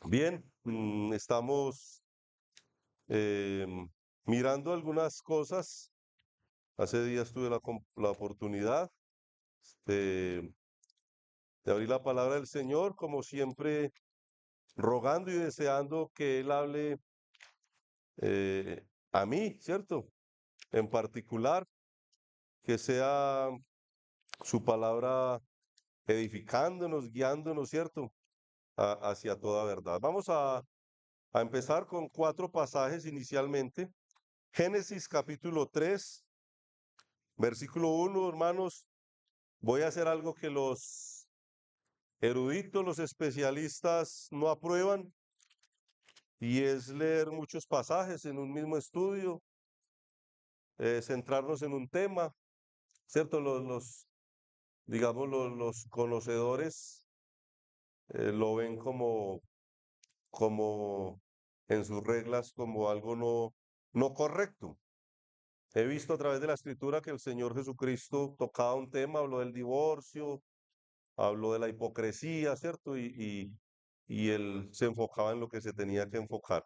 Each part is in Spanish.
Bien, estamos mirando algunas cosas. Hace días tuve la oportunidad de, de abrir la palabra del Señor, como siempre, rogando y deseando que Él hable a mí, ¿cierto? En particular, que sea su palabra edificándonos, guiándonos, ¿cierto? Hacia toda verdad. Vamos a empezar con cuatro pasajes inicialmente. Génesis capítulo 3. Versículo 1, hermanos, voy a hacer algo que los eruditos, los especialistas no aprueban, y es leer muchos pasajes en un mismo estudio, centrarnos en un tema, ¿cierto? Digamos, los conocedores lo ven como en sus reglas, como algo no correcto. He visto a través de la escritura que el Señor Jesucristo tocaba un tema, habló del divorcio, habló de la hipocresía, ¿cierto? Y él se enfocaba en lo que se tenía que enfocar.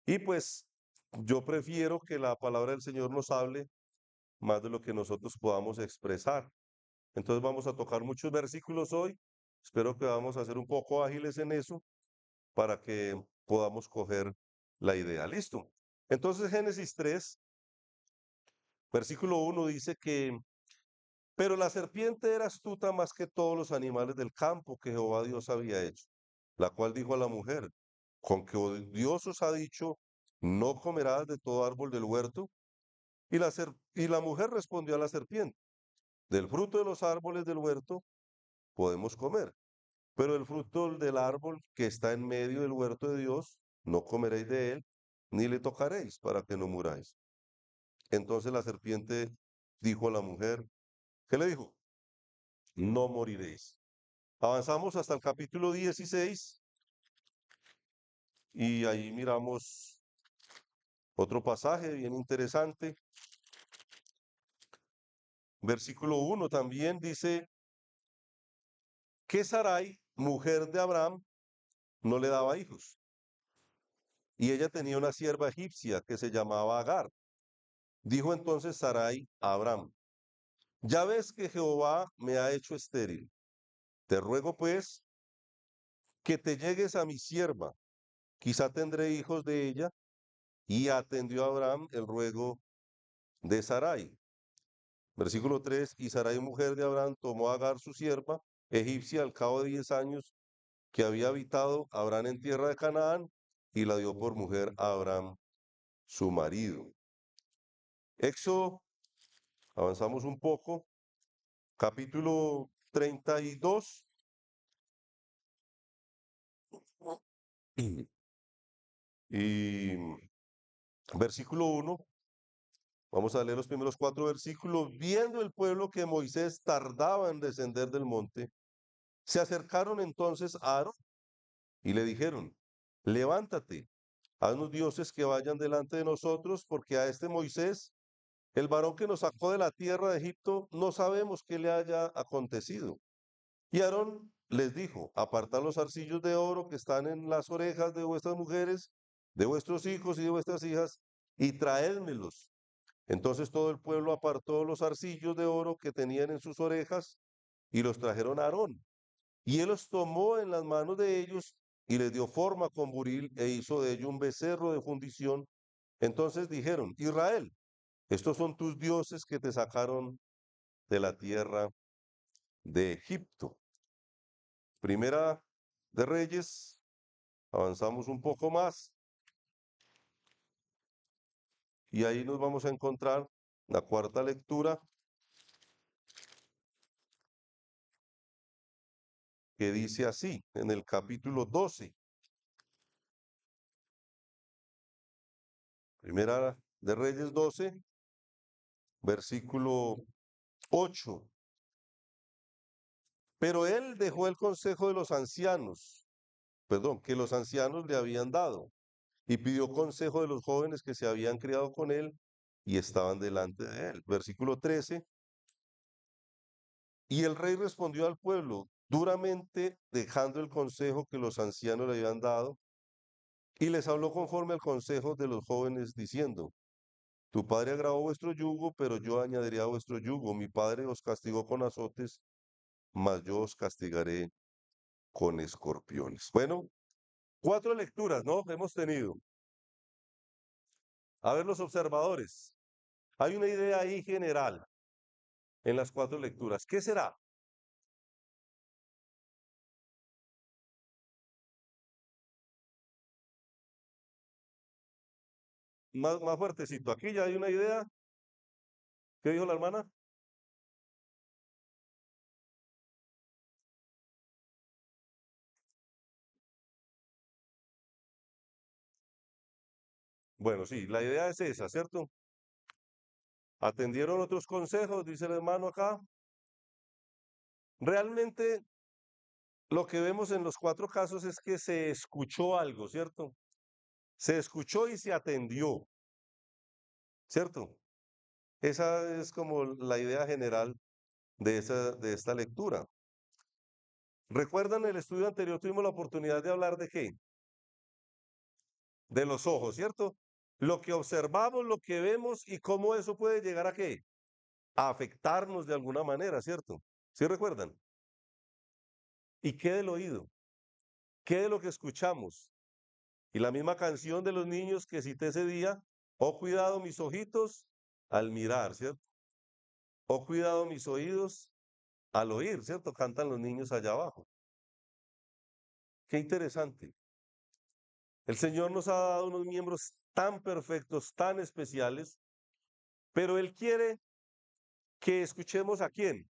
Y pues yo prefiero que la palabra del Señor nos hable más de lo que nosotros podamos expresar. Entonces vamos a tocar muchos versículos hoy. Espero que vamos a ser un poco ágiles en eso para que podamos coger la idea. ¿Listo? Entonces Génesis 3, versículo 1 dice que pero la serpiente era astuta más que todos los animales del campo que Jehová Dios había hecho, la cual dijo a la mujer, con que Dios os ha dicho, no comerás de todo árbol del huerto. Y la mujer respondió a la serpiente, del fruto de los árboles del huerto podemos comer, pero el fruto del árbol que está en medio del huerto de Dios, no comeréis de él, ni le tocaréis para que no muráis. Entonces la serpiente dijo a la mujer, ¿qué le dijo? No moriréis. Avanzamos hasta el capítulo 16 y ahí miramos otro pasaje bien interesante. Versículo 1 también dice que Sarai, mujer de Abraham, no le daba hijos. Y ella tenía una sierva egipcia que se llamaba Agar. Dijo entonces Sarai a Abraham, ya ves que Jehová me ha hecho estéril. Te ruego pues que te llegues a mi sierva. Quizá tendré hijos de ella. Y atendió a Abraham el ruego de Sarai. Versículo 3, y Sarai, mujer de Abraham, tomó a Agar su sierva, egipcia, al cabo de 10 años que había habitado Abraham en tierra de Canaán, y la dio por mujer a Abraham, su marido. Éxodo, avanzamos un poco, capítulo 32, y versículo 1, vamos a leer los primeros cuatro versículos. Viendo el pueblo que Moisés tardaba en descender del monte, se acercaron entonces a Aarón y le dijeron, levántate, haznos dioses que vayan delante de nosotros, porque a este Moisés, el varón que nos sacó de la tierra de Egipto, no sabemos qué le haya acontecido. Y Aarón les dijo, apartad los arcillos de oro que están en las orejas de vuestras mujeres, de vuestros hijos y de vuestras hijas, y traédmelos. Entonces todo el pueblo apartó los arcillos de oro que tenían en sus orejas y los trajeron a Aarón. Y él los tomó en las manos de ellos y les dio forma con buril e hizo de ello un becerro de fundición. Entonces dijeron, Israel, estos son tus dioses que te sacaron de la tierra de Egipto. Primera de Reyes, avanzamos un poco más y ahí nos vamos a encontrar la cuarta lectura que dice así, en el capítulo 12, Primera de Reyes 12, versículo 8. Pero él dejó el consejo de los ancianos, perdón, que los ancianos le habían dado, y pidió consejo de los jóvenes que se habían criado con él y estaban delante de él. Versículo 13. Y el rey respondió al pueblo duramente, dejando el consejo que los ancianos le habían dado, Y les habló conforme al consejo de los jóvenes, diciendo, tu padre agravó vuestro yugo, pero yo añadiré a vuestro yugo. Mi padre os castigó con azotes, mas yo os castigaré con escorpiones. Bueno, cuatro lecturas, ¿no? Hemos tenido. A ver los observadores. Hay una idea ahí general en las cuatro lecturas. ¿Qué será? Más fuertecito. Aquí ya hay una idea. ¿Qué dijo la hermana? Bueno, sí, la idea es esa, ¿cierto? Atendieron otros consejos, dice el hermano acá. Realmente lo que vemos en los cuatro casos es que se escuchó algo, ¿cierto? Se escuchó y se atendió, ¿cierto? Esa es como la idea general de esta lectura. ¿Recuerdan el estudio anterior? Tuvimos la oportunidad de hablar de qué? De los ojos, ¿cierto? Lo que observamos, lo que vemos y cómo eso puede llegar a qué? A afectarnos de alguna manera, ¿cierto? ¿Sí recuerdan? ¿Y qué del oído? ¿Qué de lo que escuchamos? Y la misma canción de los niños que cité ese día, oh cuidado mis ojitos al mirar, ¿cierto? Oh cuidado mis oídos al oír, ¿cierto? Cantan los niños allá abajo. Qué interesante. El Señor nos ha dado unos miembros tan perfectos, tan especiales, pero Él quiere que escuchemos a quién,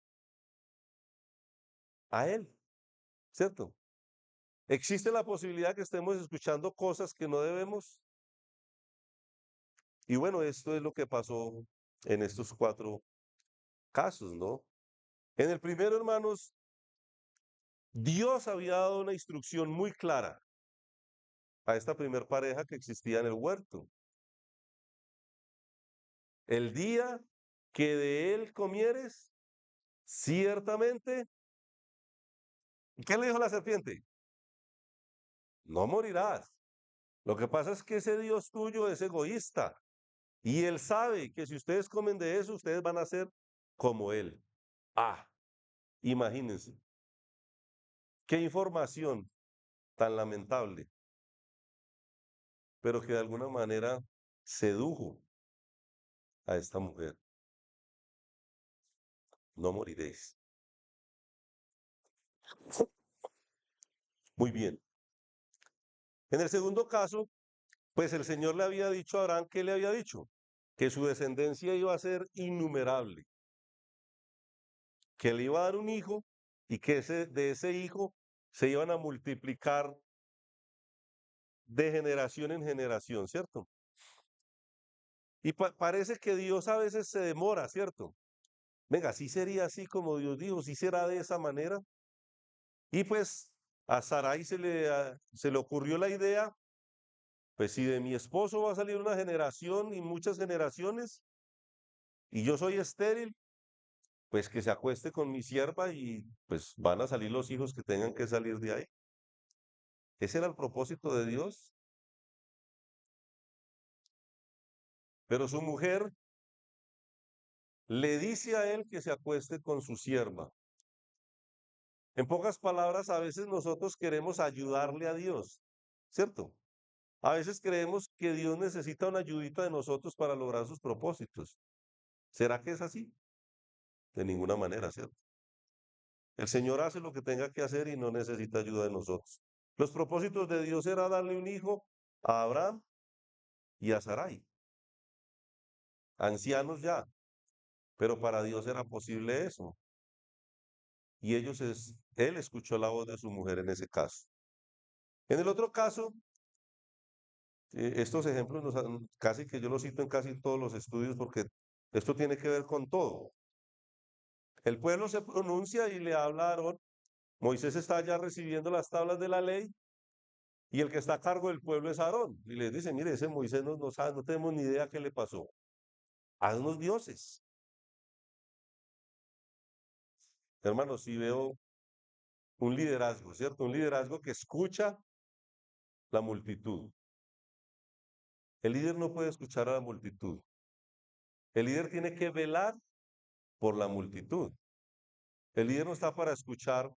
a Él, ¿cierto? ¿Existe la posibilidad que estemos escuchando cosas que no debemos? Y bueno, esto es lo que pasó en estos cuatro casos, ¿no? En el primero, hermanos, Dios había dado una instrucción muy clara a esta primer pareja que existía en el huerto. El día que de él comieres, ciertamente, ¿qué le dijo la serpiente? No morirás. Lo que pasa es que ese Dios tuyo es egoísta y él sabe que si ustedes comen de eso, ustedes van a ser como él. Ah, imagínense, qué información tan lamentable, pero que de alguna manera sedujo a esta mujer. No moriréis. Muy bien. En el segundo caso, pues el Señor le había dicho a Abraham, ¿qué le había dicho? Que su descendencia iba a ser innumerable, que le iba a dar un hijo y que de ese hijo se iban a multiplicar de generación en generación, ¿cierto? Y parece que Dios a veces se demora, ¿cierto? Venga, sí sería así como Dios dijo, sí será de esa manera. Y pues a Sarai se le ocurrió la idea, pues si de mi esposo va a salir una generación y muchas generaciones, y yo soy estéril, pues que se acueste con mi sierva y pues van a salir los hijos que tengan que salir de ahí. Ese era el propósito de Dios. Pero su mujer le dice a él que se acueste con su sierva. En pocas palabras, a veces nosotros queremos ayudarle a Dios, ¿cierto? A veces creemos que Dios necesita una ayudita de nosotros para lograr sus propósitos. ¿Será que es así? De ninguna manera, ¿cierto? El Señor hace lo que tenga que hacer y no necesita ayuda de nosotros. Los propósitos de Dios era darle un hijo a Abraham y a Sarai, ancianos ya, pero para Dios era posible eso. Y él escuchó la voz de su mujer en ese caso. En el otro caso, estos ejemplos casi que yo los cito en casi todos los estudios porque esto tiene que ver con todo. El pueblo se pronuncia y le habla a Aarón. Moisés está ya recibiendo las tablas de la ley y el que está a cargo del pueblo es Aarón. Y les dice, mire, ese Moisés no sabe, no tenemos ni idea qué le pasó. Haznos dioses. Hermanos, si veo un liderazgo, ¿cierto? Un liderazgo que escucha la multitud. El líder no puede escuchar a la multitud. El líder tiene que velar por la multitud. El líder no está para escuchar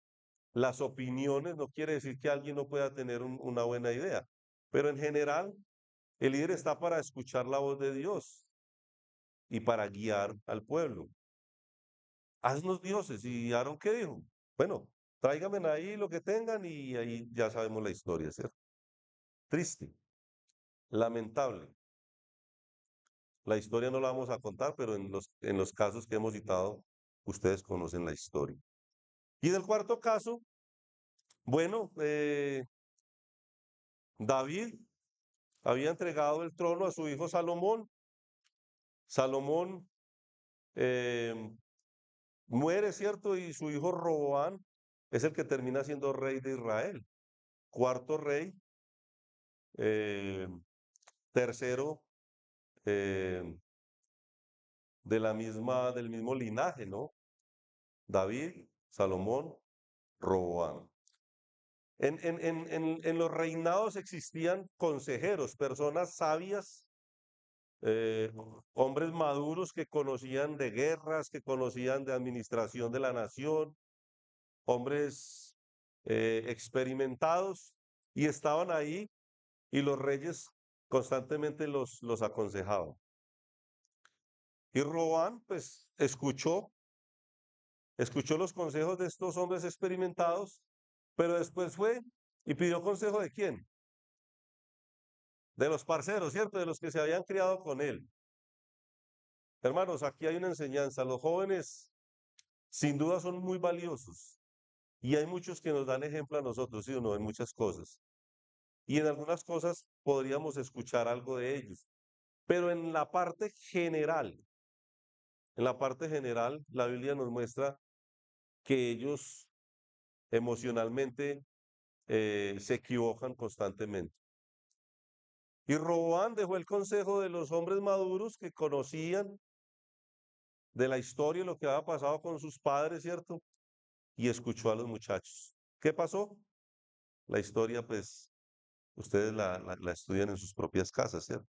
las opiniones, no quiere decir que alguien no pueda tener una buena idea, pero en general el líder está para escuchar la voz de Dios y para guiar al pueblo. Haznos dioses. ¿Y Aarón qué dijo? Bueno, tráigame ahí lo que tengan y ahí ya sabemos la historia, ¿cierto? Triste, lamentable. La historia no la vamos a contar, pero en los casos que hemos citado, ustedes conocen la historia. Y del cuarto caso, bueno, David había entregado el trono a su hijo Salomón. Salomón eh, muere, ¿cierto? Y su hijo Roboán es el que termina siendo rey de Israel. Cuarto rey, eh, tercero eh, del mismo linaje, ¿no? David, Salomón, Roboán. En los reinados existían consejeros, personas sabias, eh, hombres maduros que conocían de guerras, que conocían de administración de la nación, hombres experimentados, y estaban ahí y los reyes constantemente los aconsejaban. Y Roboán, pues, escuchó los consejos de estos hombres experimentados, pero después fue y pidió consejo de quién? De los parceros, ¿cierto? De los que se habían criado con él. Hermanos, aquí hay una enseñanza. Los jóvenes, sin duda, son muy valiosos. Y hay muchos que nos dan ejemplo a nosotros, ¿sí o no? En muchas cosas. Y en algunas cosas podríamos escuchar algo de ellos. Pero en la parte general, la Biblia nos muestra que ellos emocionalmente se equivocan constantemente. Y Roboán dejó el consejo de los hombres maduros que conocían de la historia, lo que había pasado con sus padres, ¿cierto? Y escuchó a los muchachos. ¿Qué pasó? La historia, pues, ustedes la estudian en sus propias casas, ¿cierto?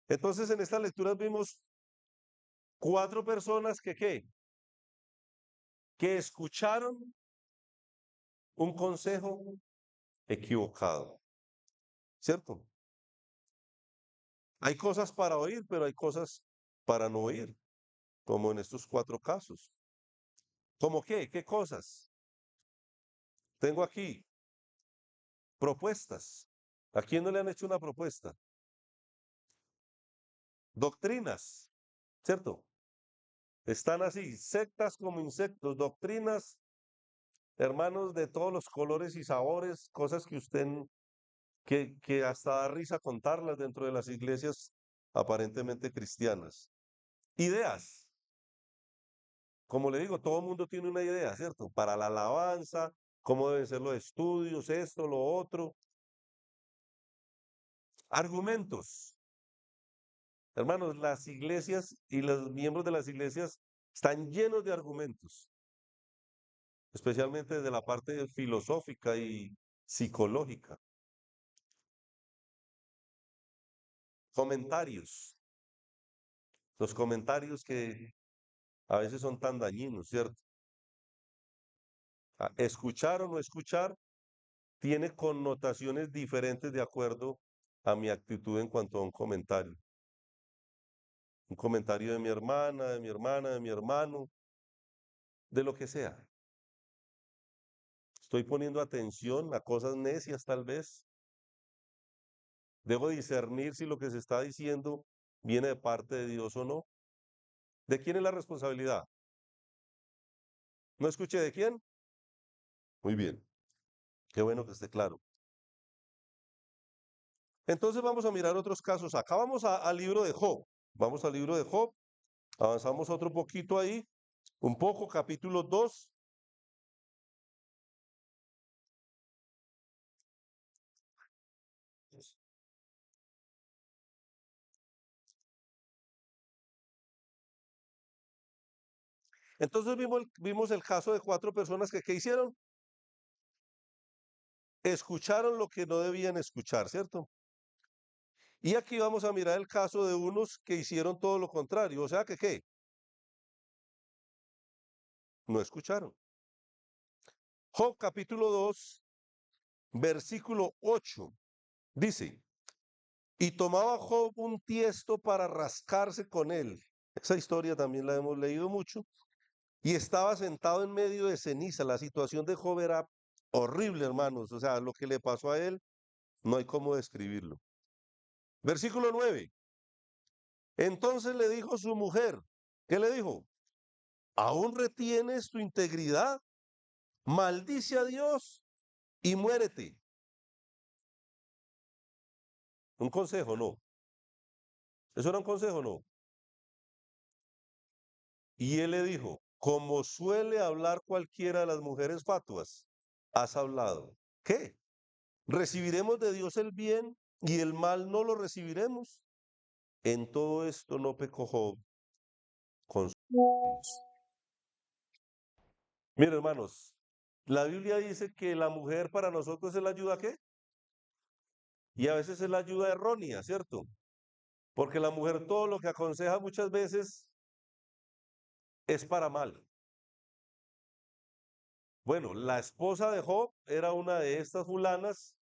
Entonces, en estas lecturas vimos cuatro personas que, ¿qué? Que escucharon un consejo equivocado, ¿cierto? Hay cosas para oír, pero hay cosas para no oír, como en estos cuatro casos. ¿Cómo qué? ¿Qué cosas? Tengo aquí propuestas. ¿A quién no le han hecho una propuesta? Doctrinas, ¿cierto? Están así, sectas como insectos, doctrinas, hermanos de todos los colores y sabores, cosas que que hasta da risa contarlas dentro de las iglesias aparentemente cristianas. Ideas, como le digo, todo el mundo tiene una idea, ¿cierto? Para la alabanza, cómo deben ser los estudios, esto, lo otro. Argumentos. Hermanos, las iglesias y los miembros de las iglesias están llenos de argumentos, especialmente desde la parte filosófica y psicológica. Comentarios. Los comentarios que a veces son tan dañinos, ¿cierto? Escuchar o no escuchar tiene connotaciones diferentes de acuerdo a mi actitud en cuanto a un comentario. Un comentario de mi hermana, de mi hermana, de mi hermano, de lo que sea. Estoy poniendo atención a cosas necias tal vez. Debo discernir si lo que se está diciendo viene de parte de Dios o no. ¿De quién es la responsabilidad? ¿No escuché de quién? Muy bien. Qué bueno que esté claro. Entonces vamos a mirar otros casos. Acá vamos al libro de Job. Vamos al libro de Job. Avanzamos otro poquito ahí. Un poco, capítulo 2. Entonces vimos el caso de cuatro personas que ¿qué hicieron? Escucharon lo que no debían escuchar, ¿cierto? Y aquí vamos a mirar el caso de unos que hicieron todo lo contrario. O sea que, ¿qué? No escucharon. Job capítulo 2, versículo 8. Dice, y tomaba Job un tiesto para rascarse con él. Esa historia también la hemos leído mucho. Y estaba sentado en medio de ceniza. La situación de Job era horrible, hermanos. O sea, lo que le pasó a él, no hay cómo describirlo. Versículo 9. Entonces le dijo su mujer, ¿qué le dijo? ¿Aún retienes tu integridad? Maldice a Dios y muérete. Un consejo, no. ¿Eso era un consejo, no? Y él le dijo, como suele hablar cualquiera de las mujeres fatuas, has hablado. ¿Qué? ¿Recibiremos de Dios el bien y el mal no lo recibiremos? En todo esto no pecó Job con sus maridos. Miren, hermanos, la Biblia dice que la mujer para nosotros es la ayuda ¿qué? Y a veces es la ayuda errónea, ¿cierto? Porque la mujer todo lo que aconseja muchas veces es para mal. Bueno, la esposa de Job era una de estas fulanas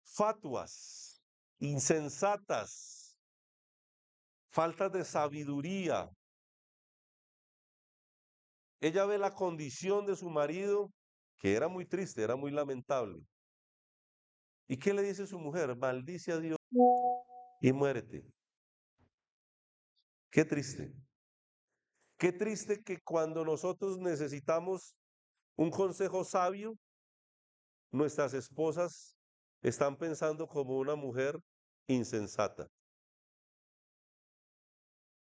fatuas, insensatas, faltas de sabiduría. Ella ve la condición de su marido, que era muy triste, era muy lamentable. ¿Y qué le dice su mujer? Maldice a Dios y muérete. Qué triste. Qué triste que cuando nosotros necesitamos un consejo sabio, nuestras esposas están pensando como una mujer insensata.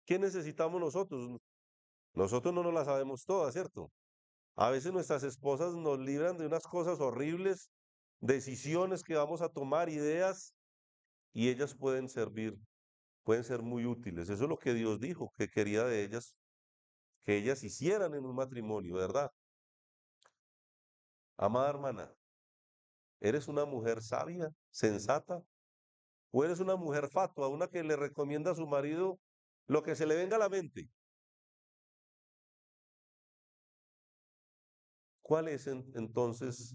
¿Qué necesitamos nosotros? Nosotros no nos la sabemos todas, ¿cierto? A veces nuestras esposas nos libran de unas cosas horribles, decisiones que vamos a tomar, ideas, y ellas pueden servir, pueden ser muy útiles. Eso es lo que Dios dijo, que quería de ellas, que ellas hicieran en un matrimonio, ¿verdad? Amada hermana, ¿eres una mujer sabia, sensata? ¿O eres una mujer fatua, una que le recomienda a su marido lo que se le venga a la mente? ¿Cuál es entonces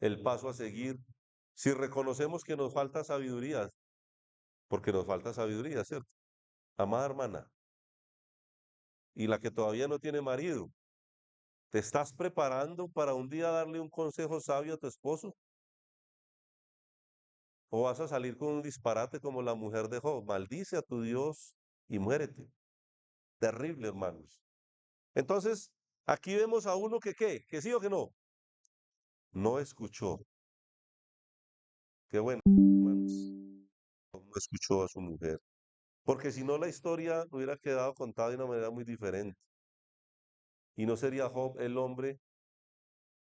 el paso a seguir si reconocemos que nos falta sabiduría? Porque nos falta sabiduría, ¿cierto? Amada hermana, y la que todavía no tiene marido, ¿te estás preparando para un día darle un consejo sabio a tu esposo? ¿O vas a salir con un disparate como la mujer de Job? Maldice a tu Dios y muérete. Terrible, hermanos. Entonces, aquí vemos a uno que ¿qué? ¿Que sí o que no? No escuchó. Qué bueno, hermanos. No escuchó a su mujer. Porque si no, la historia hubiera quedado contada de una manera muy diferente. Y no sería Job el hombre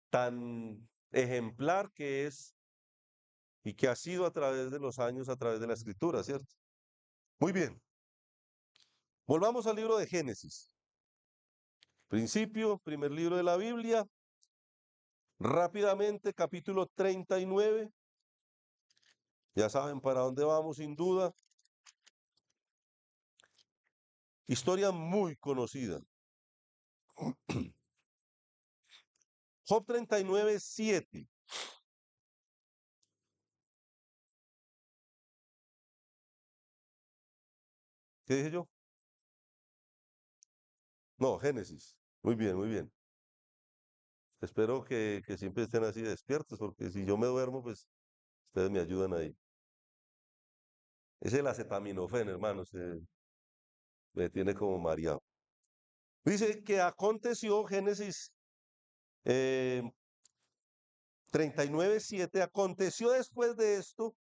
tan ejemplar que es y que ha sido a través de los años, a través de la escritura, ¿cierto? Muy bien. Volvamos al libro de Génesis. Principio, primer libro de la Biblia. Rápidamente, capítulo 39. Ya saben para dónde vamos, sin duda. Historia muy conocida. Job 39, 7. ¿Qué dije yo? No, Génesis. Muy bien, muy bien. Espero que siempre estén así despiertos, porque si yo me duermo, pues ustedes me ayudan ahí. Es el acetaminofén, hermanos, me tiene como mareado. Dice que aconteció, Génesis 39, 7, aconteció después de esto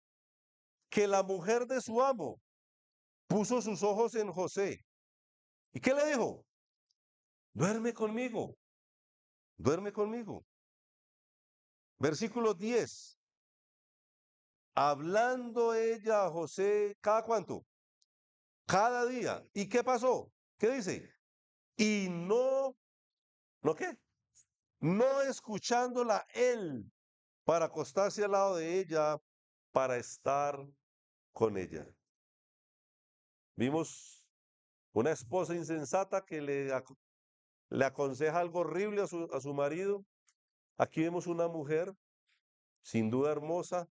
que la mujer de su amo puso sus ojos en José. ¿Y qué le dijo? Duerme conmigo, duerme conmigo. Versículo 10. Hablando ella a José, ¿cada cuánto? Cada día. ¿Y qué pasó? ¿Qué dice? Y no, ¿no qué? No escuchándola él para acostarse al lado de ella, para estar con ella. Vimos una esposa insensata que le aconseja algo horrible a su marido. Aquí vemos una mujer, sin duda hermosa,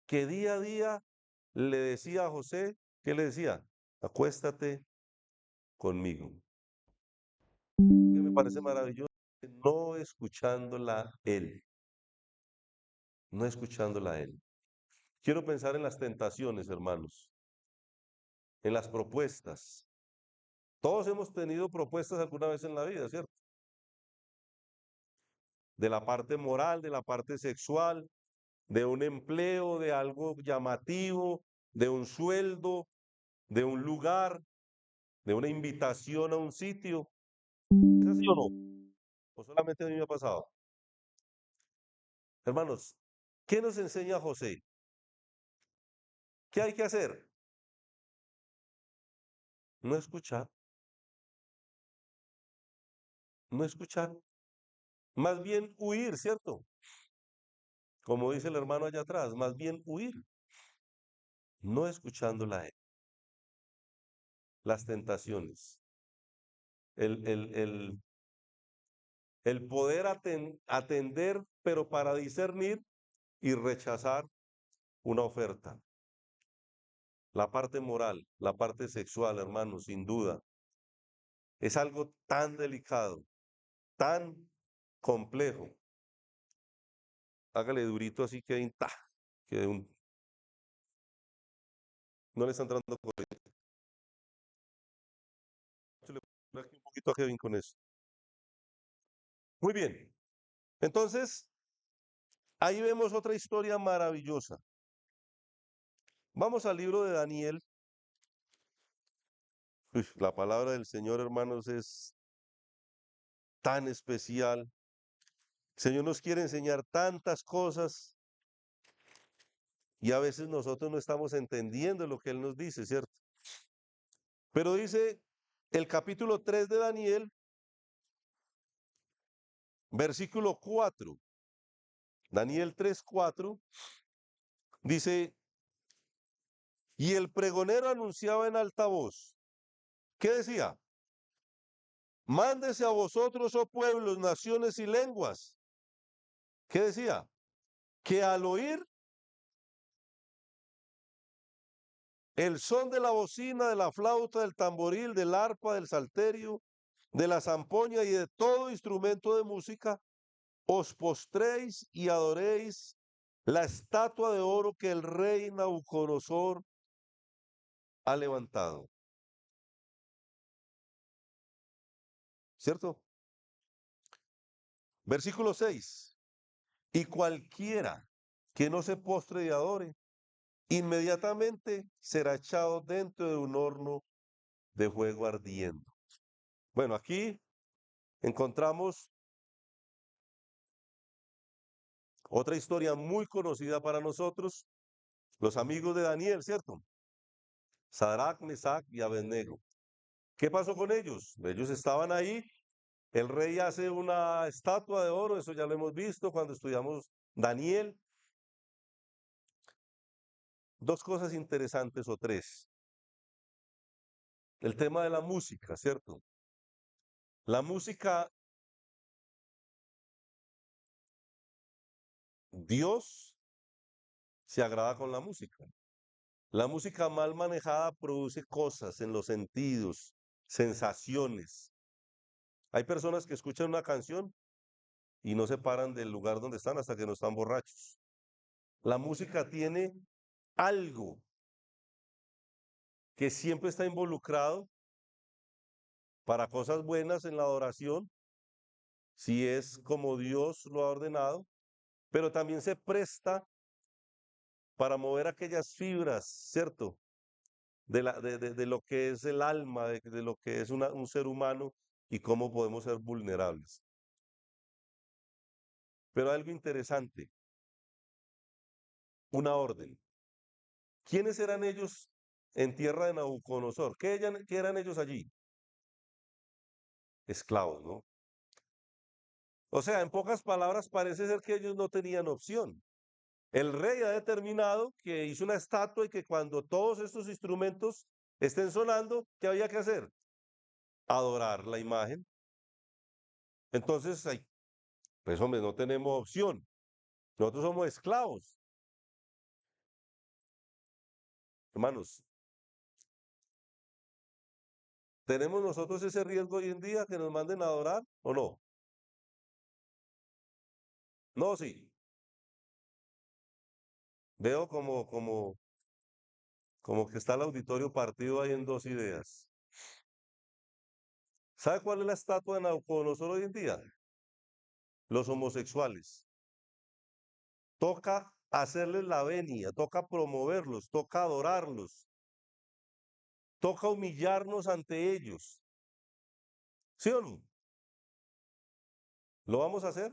que día a día le decía a José, ¿qué le decía? Acuéstate conmigo. Que me parece maravilloso, no escuchándola él, no escuchándola él. Quiero pensar en las tentaciones, hermanos, en las propuestas. Todos hemos tenido propuestas alguna vez en la vida, ¿cierto? De la parte moral, de la parte sexual, de un empleo, de algo llamativo, de un sueldo, de un lugar, de una invitación a un sitio. ¿Es así o no? ¿O solamente a mí me ha pasado? Hermanos, ¿qué nos enseña José? ¿Qué hay que hacer? No escuchar, no escuchar. Más bien huir, ¿cierto? Como dice el hermano allá atrás, más bien huir, no escuchándola a él. Las tentaciones, el, el, el, el poder atender, pero para discernir y rechazar una oferta. La parte moral, la parte sexual, hermanos, sin duda, es algo tan delicado, tan complejo. Hágale durito así que, no le están dando corriente. Le pongo aquí un poquito a Kevin con eso. Muy bien. Entonces, ahí vemos otra historia maravillosa. Vamos al libro de Daniel. Uy, la palabra del Señor, hermanos, es tan especial. El Señor nos quiere enseñar tantas cosas y a veces nosotros no estamos entendiendo lo que Él nos dice, ¿cierto? Pero dice el capítulo 3 de Daniel, versículo 4. Daniel 3:4 dice, y el pregonero anunciaba en alta voz. ¿Qué decía? Mándese a vosotros, oh pueblos, naciones y lenguas. ¿Qué decía? Que al oír el son de la bocina, de la flauta, del tamboril, del arpa, del salterio, de la zampoña y de todo instrumento de música, os postréis y adoréis la estatua de oro que el rey Nabucodonosor ha levantado. ¿Cierto? Versículo 6. Y cualquiera que no se postre y adore, inmediatamente será echado dentro de un horno de fuego ardiendo. Bueno, aquí encontramos otra historia muy conocida para nosotros, los amigos de Daniel, ¿cierto? Sadrach, Mesach y Abednego. ¿Qué pasó con ellos? Ellos estaban ahí, el rey hace una estatua de oro, eso ya lo hemos visto cuando estudiamos Daniel. Dos cosas interesantes o tres. El tema de la música, ¿cierto? La música, Dios se agrada con la música. La música mal manejada produce cosas en los sentidos, sensaciones. Hay personas que escuchan una canción y no se paran del lugar donde están hasta que no están borrachos. La música tiene algo que siempre está involucrado para cosas buenas en la adoración, si es como Dios lo ha ordenado, pero también se presta para mover aquellas fibras, ¿cierto? De lo que es el alma, de lo que es un ser humano y cómo podemos ser vulnerables. Pero algo interesante, una orden. ¿Quiénes eran ellos en tierra de Nabucodonosor? ¿Qué eran ellos allí? Esclavos, ¿no? O sea, en pocas palabras, parece ser que ellos no tenían opción. El rey ha determinado que hizo una estatua y que cuando todos estos instrumentos estén sonando, ¿qué había que hacer? Adorar la imagen. Entonces, pues hombre, no tenemos opción. Nosotros somos esclavos. Hermanos, ¿tenemos nosotros ese riesgo hoy en día que nos manden a adorar o no? No, sí. Veo como que está el auditorio partido ahí en dos ideas. ¿Sabe cuál es la estatua de Nabucodonosor hoy en día? Los homosexuales. Toca hacerles la venia, toca promoverlos, toca adorarlos, toca humillarnos ante ellos. ¿Sí o no? ¿Lo vamos a hacer?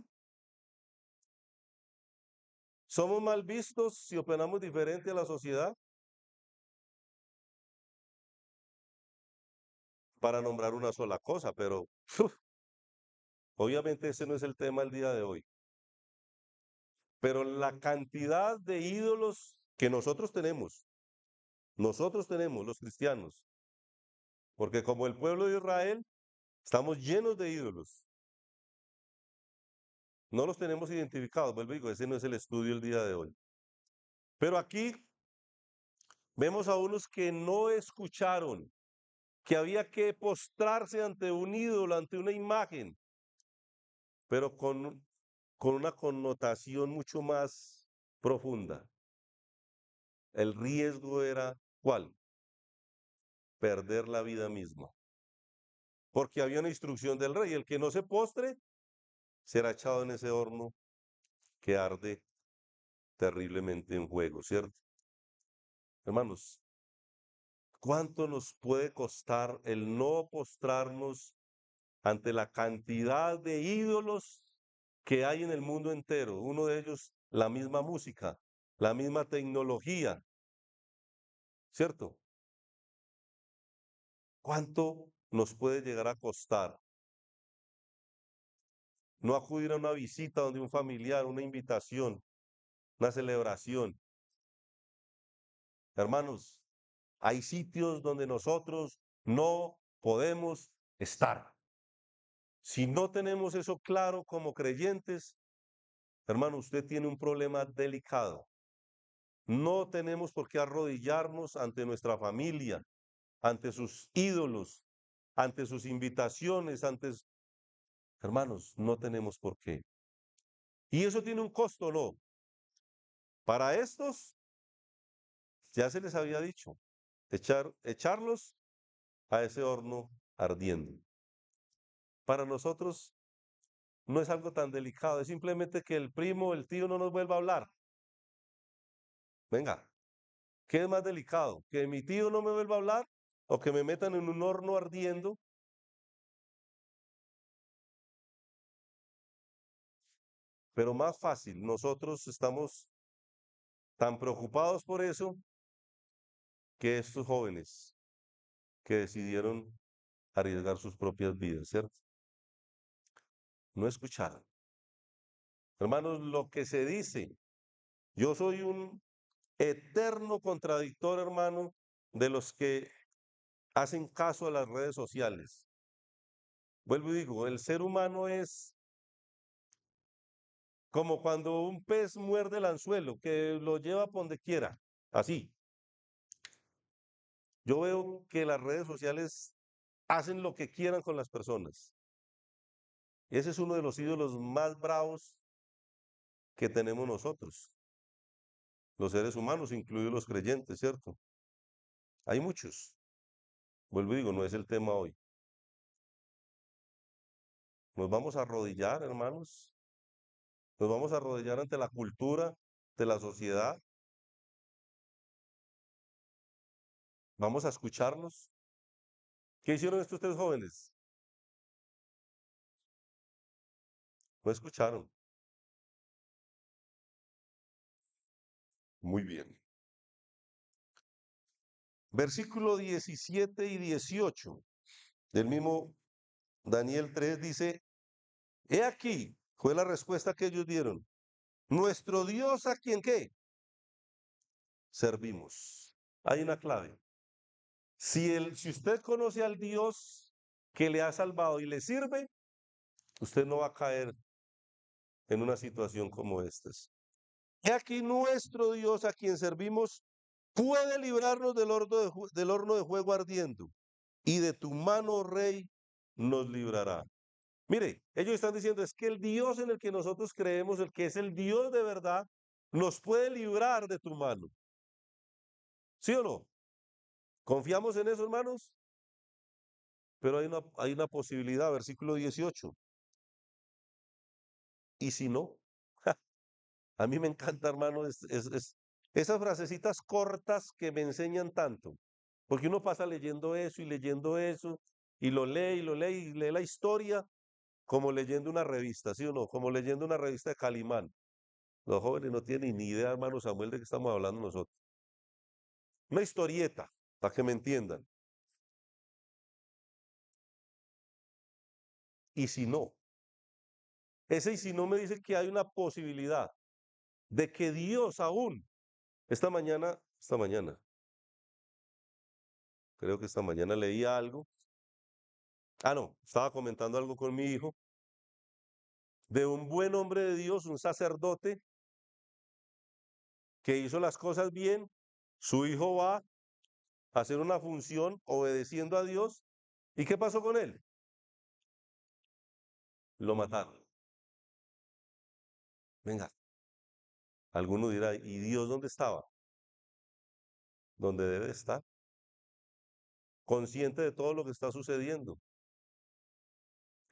¿Somos mal vistos si opinamos diferente a la sociedad? Para nombrar una sola cosa, pero obviamente ese no es el tema el día de hoy. Pero la cantidad de ídolos que nosotros tenemos los cristianos, porque como el pueblo de Israel, estamos llenos de ídolos. No los tenemos identificados, vuelvo y digo, ese no es el estudio el día de hoy. Pero aquí vemos a unos que no escucharon que había que postrarse ante un ídolo, ante una imagen, pero con una connotación mucho más profunda. El riesgo era, ¿cuál? Perder la vida misma. Porque había una instrucción del rey, el que no se postre será echado en ese horno que arde terriblemente en fuego, ¿cierto? Hermanos, ¿cuánto nos puede costar el no postrarnos ante la cantidad de ídolos que hay en el mundo entero? Uno de ellos, la misma música, la misma tecnología, ¿cierto? ¿Cuánto nos puede llegar a costar no acudir a una visita donde un familiar, una invitación, una celebración? Hermanos, hay sitios donde nosotros no podemos estar. Si no tenemos eso claro como creyentes, hermano, usted tiene un problema delicado. No tenemos por qué arrodillarnos ante nuestra familia, ante sus ídolos, ante sus invitaciones, Hermanos, no tenemos por qué. Y eso tiene un costo, ¿no? Para estos, ya se les había dicho, echarlos a ese horno ardiendo. Para nosotros no es algo tan delicado, es simplemente que el primo, el tío no nos vuelva a hablar. Venga, ¿qué es más delicado? ¿Que mi tío no me vuelva a hablar o que me metan en un horno ardiendo? Pero más fácil, nosotros estamos tan preocupados por eso que estos jóvenes que decidieron arriesgar sus propias vidas, ¿cierto? No escucharon. Hermanos, lo que se dice, yo soy un eterno contradictor, hermano, de los que hacen caso a las redes sociales. Vuelvo y digo, el ser humano es como cuando un pez muerde el anzuelo, que lo lleva por donde quiera, así. Yo veo que las redes sociales hacen lo que quieran con las personas. Ese es uno de los ídolos más bravos que tenemos nosotros, los seres humanos, incluidos los creyentes, ¿cierto? Hay muchos. Vuelvo y digo, no es el tema hoy. Nos vamos a arrodillar, hermanos. Nos vamos a arrodillar ante la cultura de la sociedad. Vamos a escucharlos. ¿Qué hicieron estos tres jóvenes? No escucharon. Muy bien. Versículo 17 y 18 del mismo Daniel 3 dice, he aquí, fue la respuesta que ellos dieron. Nuestro Dios a quien ¿qué? Servimos. Hay una clave. Si usted conoce al Dios que le ha salvado y le sirve, usted no va a caer en una situación como esta. He aquí nuestro Dios a quien servimos puede librarnos del horno de fuego ardiendo y de tu mano, oh rey, nos librará. Mire, ellos están diciendo es que el Dios en el que nosotros creemos, el que es el Dios de verdad, nos puede librar de tu mano. ¿Sí o no? ¿Confiamos en eso, hermanos? Pero hay una posibilidad, versículo 18. ¿Y si no? A mí me encanta, hermano, esas frasecitas cortas que me enseñan tanto. Porque uno pasa leyendo eso, y lo lee, y lee la historia como leyendo una revista, ¿sí o no? Como leyendo una revista de Calimán. Los jóvenes no tienen ni idea, hermano Samuel, de qué estamos hablando nosotros. Una historieta, para que me entiendan. Y si no, ese y si no me dice que hay una posibilidad de que Dios aún, creo que esta mañana leía algo. Ah, no, estaba comentando algo con mi hijo de un buen hombre de Dios, un sacerdote que hizo las cosas bien. Su hijo va a hacer una función obedeciendo a Dios. ¿Y qué pasó con él? Lo mataron. Venga, alguno dirá, ¿y Dios dónde estaba? Donde debe estar, consciente de todo lo que está sucediendo.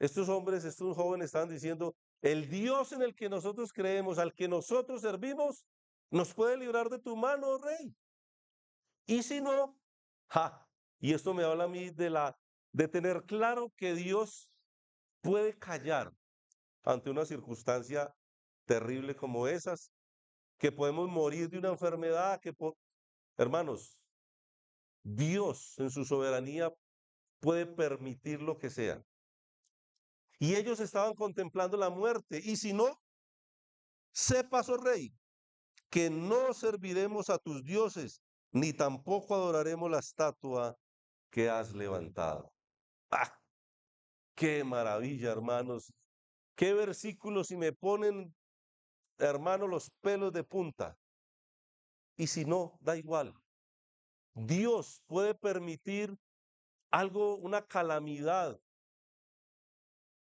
Estos hombres, estos jóvenes están diciendo, el Dios en el que nosotros creemos, al que nosotros servimos, nos puede librar de tu mano, oh rey. Y si no, ja, y esto me habla a mí de tener claro que Dios puede callar ante una circunstancia terrible como esas, que podemos morir de una enfermedad, hermanos, Dios en su soberanía puede permitir lo que sea. Y ellos estaban contemplando la muerte. Y si no, sepas, oh rey, que no serviremos a tus dioses, ni tampoco adoraremos la estatua que has levantado. ¡Ah! ¡Qué maravilla, hermanos! ¿Qué versículos si me ponen, hermanos, los pelos de punta? Y si no, da igual. Dios puede permitir algo, una calamidad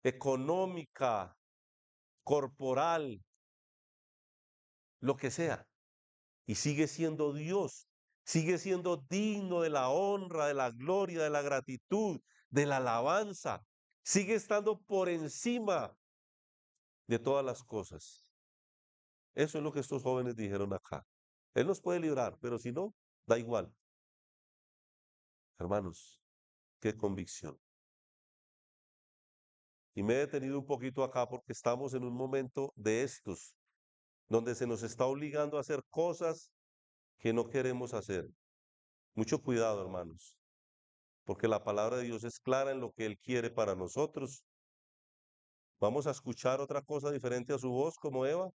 económica, corporal, lo que sea, y sigue siendo Dios, sigue siendo digno de la honra, de la gloria, de la gratitud, de la alabanza, sigue estando por encima de todas las cosas. Eso es lo que estos jóvenes dijeron acá. Él nos puede librar, pero si no, da igual. Hermanos, qué convicción. Y me he detenido un poquito acá porque estamos en un momento de estos, donde se nos está obligando a hacer cosas que no queremos hacer. Mucho cuidado, hermanos, porque la palabra de Dios es clara en lo que Él quiere para nosotros. ¿Vamos a escuchar otra cosa diferente a su voz como Eva?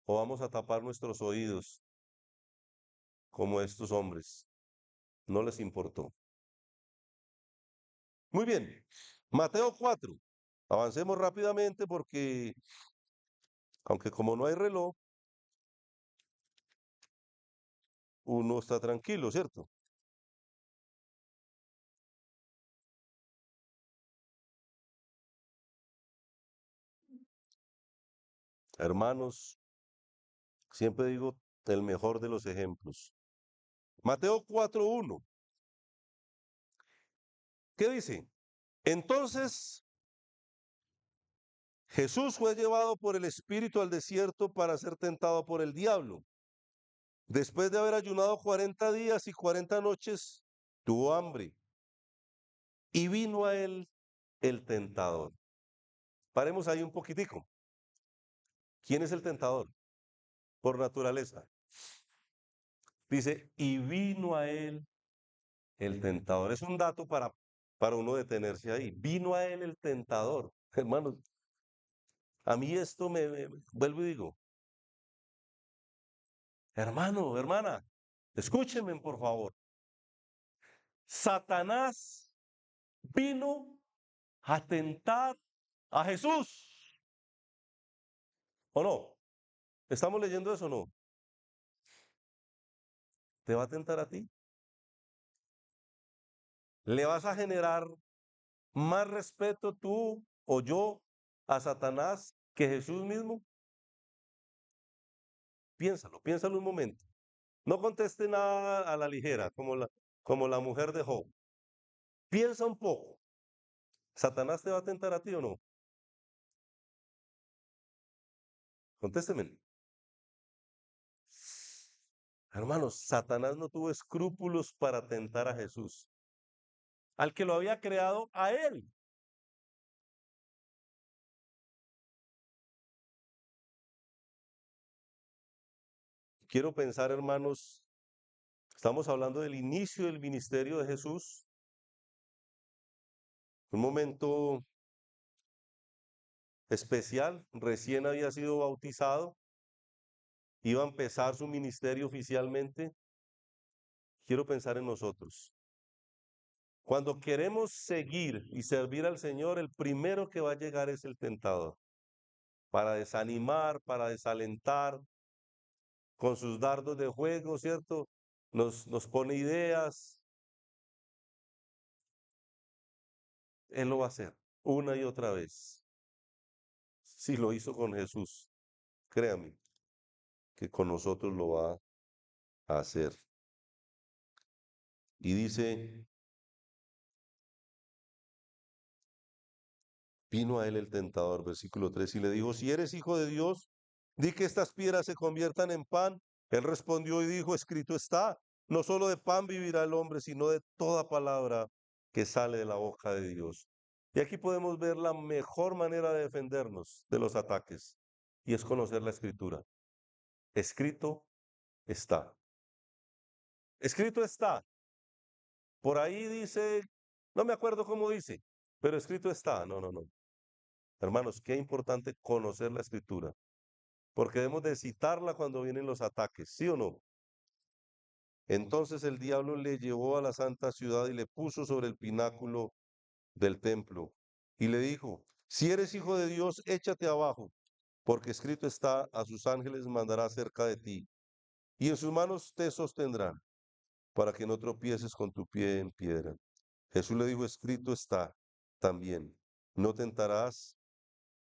¿O vamos a tapar nuestros oídos como estos hombres? No les importó. Muy bien, Mateo 4. Avancemos rápidamente porque, aunque como no hay reloj, uno está tranquilo, ¿cierto? Hermanos, siempre digo el mejor de los ejemplos. Mateo 4:1. ¿Qué dice? Entonces Jesús fue llevado por el Espíritu al desierto para ser tentado por el diablo. Después de haber ayunado 40 días y 40 noches, tuvo hambre y vino a él el tentador. Paremos ahí un poquitico. ¿Quién es el tentador? Por naturaleza. Dice, y vino a él el tentador. Es un dato para uno detenerse ahí. Vino a él el tentador. Hermanos, A mí esto vuelvo y digo, hermano, hermana, escúchenme por favor. Satanás vino a tentar a Jesús. ¿O no? ¿Estamos leyendo eso o no? ¿Te va a tentar a ti? ¿Le vas a generar más respeto tú o yo a Satanás que Jesús mismo? Piénsalo, piénsalo un momento. No conteste nada a la ligera, como la mujer de Job. Piensa un poco. ¿Satanás te va a tentar a ti o no? Contésteme. Hermanos, Satanás no tuvo escrúpulos para tentar a Jesús, al que lo había creado a él. Quiero pensar, hermanos, estamos hablando del inicio del ministerio de Jesús, un momento especial, recién había sido bautizado, iba a empezar su ministerio oficialmente. Quiero pensar en nosotros. Cuando queremos seguir y servir al Señor, el primero que va a llegar es el tentador, para desanimar, para desalentar, con sus dardos de juego, ¿cierto? Nos pone ideas. Él lo va a hacer una y otra vez. Si lo hizo con Jesús, créame que con nosotros lo va a hacer. Y dice, vino a él el tentador, versículo 3, y le dijo, si eres hijo de Dios, di que estas piedras se conviertan en pan. Él respondió y dijo, escrito está, no solo de pan vivirá el hombre, sino de toda palabra que sale de la boca de Dios. Y aquí podemos ver la mejor manera de defendernos de los ataques, y es conocer la escritura. Escrito está. Escrito está. Por ahí dice, no me acuerdo cómo dice, pero escrito está. No, no, no. Hermanos, qué importante conocer la escritura, porque debemos de citarla cuando vienen los ataques, ¿sí o no? Entonces el diablo le llevó a la santa ciudad y le puso sobre el pináculo del templo y le dijo, si eres hijo de Dios, échate abajo, porque escrito está, a sus ángeles mandará cerca de ti, y en sus manos te sostendrán, para que no tropieces con tu pie en piedra. Jesús le dijo, escrito está también, no tentarás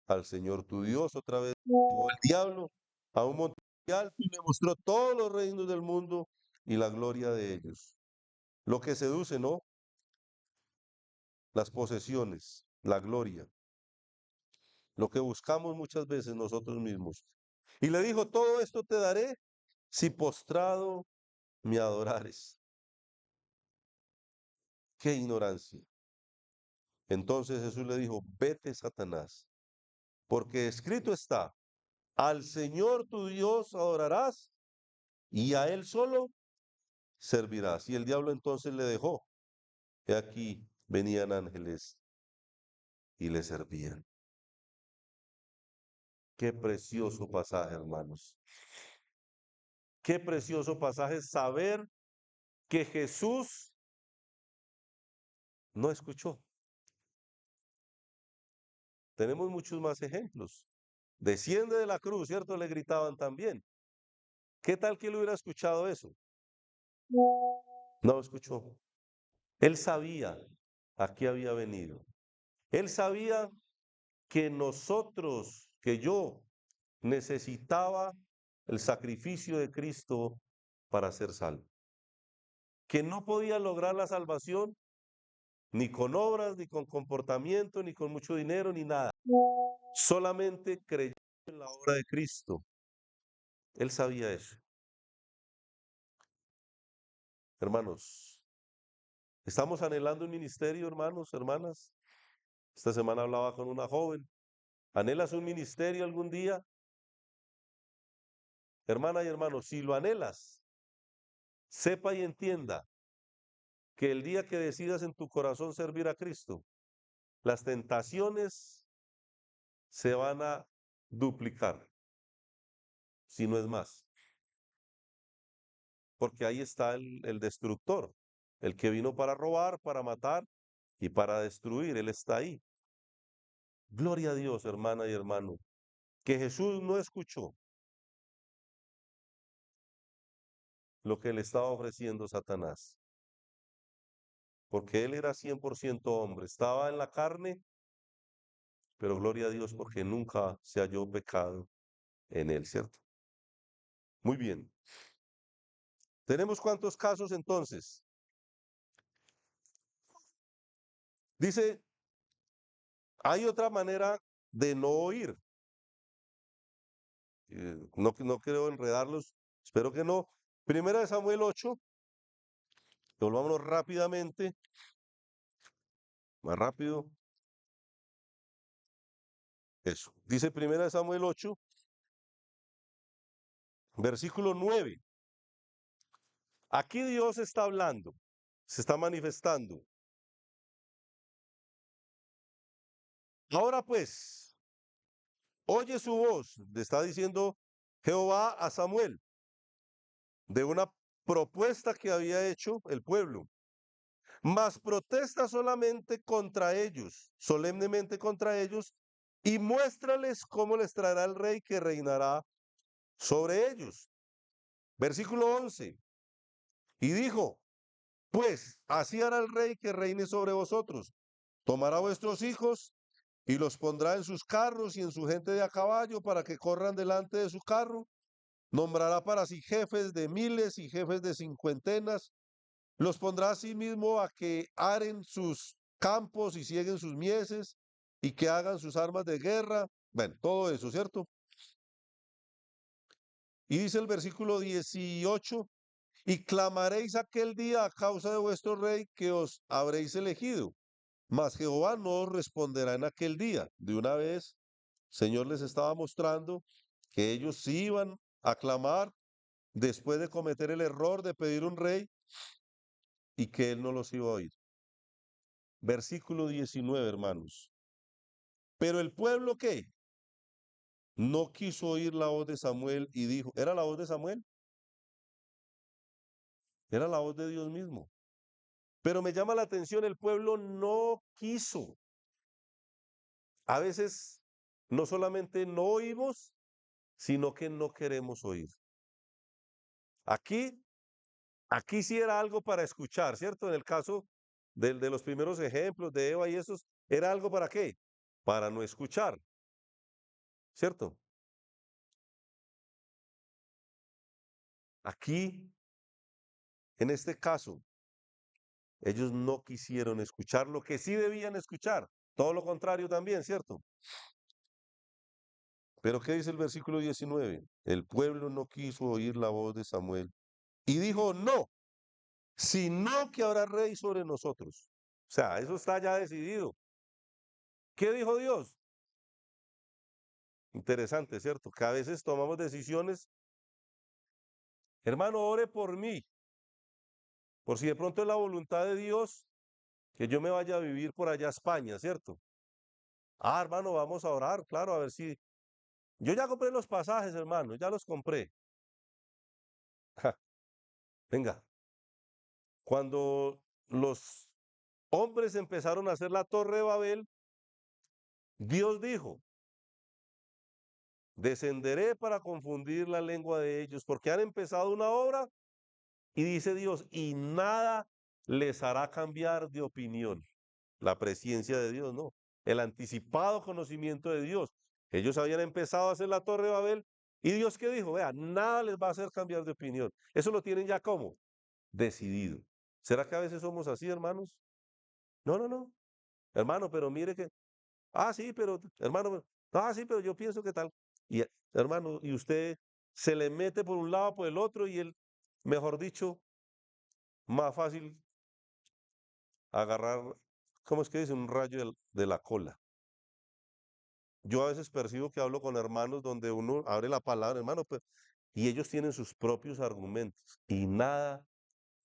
al Señor tu Dios. Otra vez llegó el diablo a un monte alto y le mostró todos los reinos del mundo y la gloria de ellos. Lo que seduce, ¿no? Las posesiones, la gloria, lo que buscamos muchas veces nosotros mismos. Y le dijo, todo esto te daré si postrado me adorares. ¡Qué ignorancia! Entonces Jesús le dijo, vete, Satanás, porque escrito está, al Señor tu Dios adorarás y a Él solo servirás. Y el diablo entonces le dejó. He aquí venían ángeles y le servían. Qué precioso pasaje, hermanos. Qué precioso pasaje saber que Jesús no escuchó. Tenemos muchos más ejemplos. Desciende de la cruz, ¿cierto? Le gritaban también. ¿Qué tal que él hubiera escuchado eso? No escuchó. Él sabía a qué había venido. Él sabía que nosotros, que yo, necesitaba el sacrificio de Cristo para ser salvo. Que no podía lograr la salvación ni con obras, ni con comportamiento, ni con mucho dinero, ni nada. Solamente creyendo en la obra de Cristo. Él sabía eso. Hermanos, estamos anhelando un ministerio, hermanos, hermanas. Esta semana hablaba con una joven. ¿Anhelas un ministerio algún día? Hermana y hermano, si lo anhelas, sepa y entienda que el día que decidas en tu corazón servir a Cristo, las tentaciones se van a duplicar, si no es más, porque ahí está el destructor, el que vino para robar, para matar y para destruir, él está ahí. Gloria a Dios, hermana y hermano, que Jesús no escuchó lo que le estaba ofreciendo Satanás, porque él era 100% hombre, estaba en la carne, pero gloria a Dios porque nunca se halló pecado en él, ¿cierto? Muy bien. ¿Tenemos cuántos casos entonces? Dice, hay otra manera de no oír. No quiero enredarlos, espero que no. Primera de Samuel 8, volvámonos rápidamente, más rápido. Eso. Dice Primera de Samuel 8, versículo 9. Aquí Dios está hablando, se está manifestando. Ahora pues, oye su voz, le está diciendo Jehová a Samuel, de una propuesta que había hecho el pueblo, mas protesta solamente contra ellos, solemnemente contra ellos, y muéstrales cómo les traerá el rey que reinará sobre ellos. Versículo 11. Y dijo, pues así hará el rey que reine sobre vosotros. Tomará vuestros hijos y los pondrá en sus carros y en su gente de a caballo para que corran delante de su carro. Nombrará para sí jefes de miles y jefes de cincuentenas. Los pondrá a sí mismo a que aren sus campos y cieguen sus mieses y que hagan sus armas de guerra. Bueno, todo eso, ¿cierto? Y dice el versículo 18, y clamaréis aquel día a causa de vuestro rey que os habréis elegido. Mas Jehová no os responderá en aquel día. De una vez, Señor les estaba mostrando que ellos sí iban a clamar después de cometer el error de pedir un rey y que él no los iba a oír. Versículo 19, hermanos. Pero el pueblo, ¿qué? No quiso oír la voz de Samuel y dijo, ¿era la voz de Samuel? Era la voz de Dios mismo. Pero me llama la atención, el pueblo no quiso. A veces no solamente no oímos, sino que no queremos oír. Aquí, aquí sí era algo para escuchar, ¿cierto? En el caso de los primeros ejemplos de Eva y esos, ¿era algo para qué? Para no escuchar, ¿cierto? Aquí, en este caso, ellos no quisieron escuchar lo que sí debían escuchar. Todo lo contrario también, ¿cierto? Pero ¿qué dice el versículo 19? El pueblo no quiso oír la voz de Samuel y dijo, no, sino que habrá rey sobre nosotros. O sea, eso está ya decidido. ¿Qué dijo Dios? Interesante, ¿cierto? Que a veces tomamos decisiones. Hermano, ore por mí, por si de pronto es la voluntad de Dios que yo me vaya a vivir por allá a España, ¿cierto? Ah, hermano, vamos a orar, claro, a ver si... Yo ya compré los pasajes, hermano, ya los compré. Ja, venga, cuando los hombres empezaron a hacer la torre de Babel, Dios dijo, descenderé para confundir la lengua de ellos, porque han empezado una obra y dice Dios, y nada les hará cambiar de opinión. La presencia de Dios, no. El anticipado conocimiento de Dios. Ellos habían empezado a hacer la torre de Babel y Dios qué dijo, vea, nada les va a hacer cambiar de opinión. Eso lo tienen ya como decidido. ¿Será que a veces somos así, hermanos? No, no, no. Hermano, pero mire que, ah, sí, pero, hermano, ah, sí, pero yo pienso que tal. Y, hermano, y usted se le mete por un lado, por el otro, y él, mejor dicho, más fácil agarrar, ¿cómo es que dice? Un rayo de la cola. Yo a veces percibo que hablo con hermanos donde uno abre la palabra, hermano, pues, y ellos tienen sus propios argumentos y nada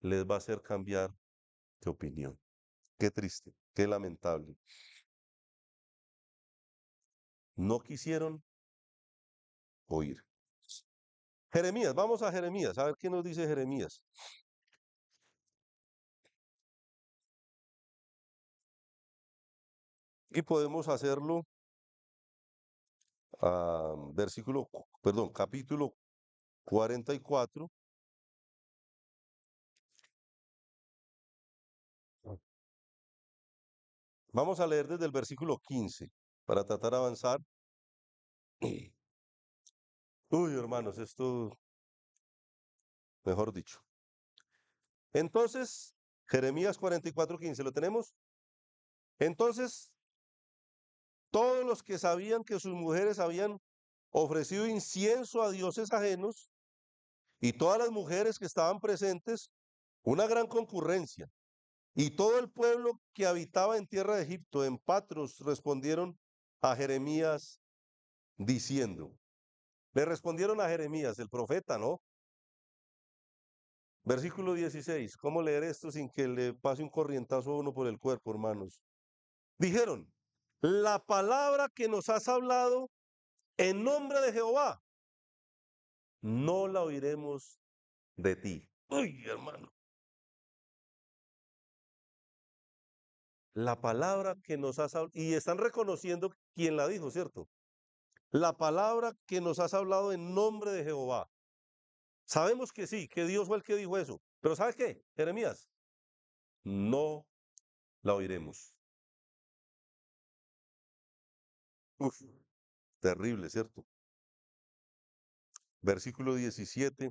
les va a hacer cambiar de opinión. Qué triste, qué lamentable. No quisieron oír. Jeremías, vamos a Jeremías, a ver qué nos dice Jeremías. Y podemos hacerlo capítulo 44. Vamos a leer desde el versículo 15 para tratar de avanzar. Uy, hermanos, esto, mejor dicho. Entonces, Jeremías 44:15, ¿lo tenemos? Entonces, todos los que sabían que sus mujeres habían ofrecido incienso a dioses ajenos y todas las mujeres que estaban presentes, una gran concurrencia, y todo el pueblo que habitaba en tierra de Egipto, en Patros, respondieron a Jeremías diciendo, le respondieron a Jeremías, el profeta, ¿no? Versículo 16, ¿cómo leer esto sin que le pase un corrientazo a uno por el cuerpo, hermanos? Dijeron, la palabra que nos has hablado en nombre de Jehová, no la oiremos de ti. Uy, hermano, la palabra que nos has hablado, y están reconociendo quién la dijo, ¿cierto? La palabra que nos has hablado en nombre de Jehová. Sabemos que sí, que Dios fue el que dijo eso, pero ¿sabes qué, Jeremías? No la oiremos. Uf, terrible, ¿cierto? Versículo 17,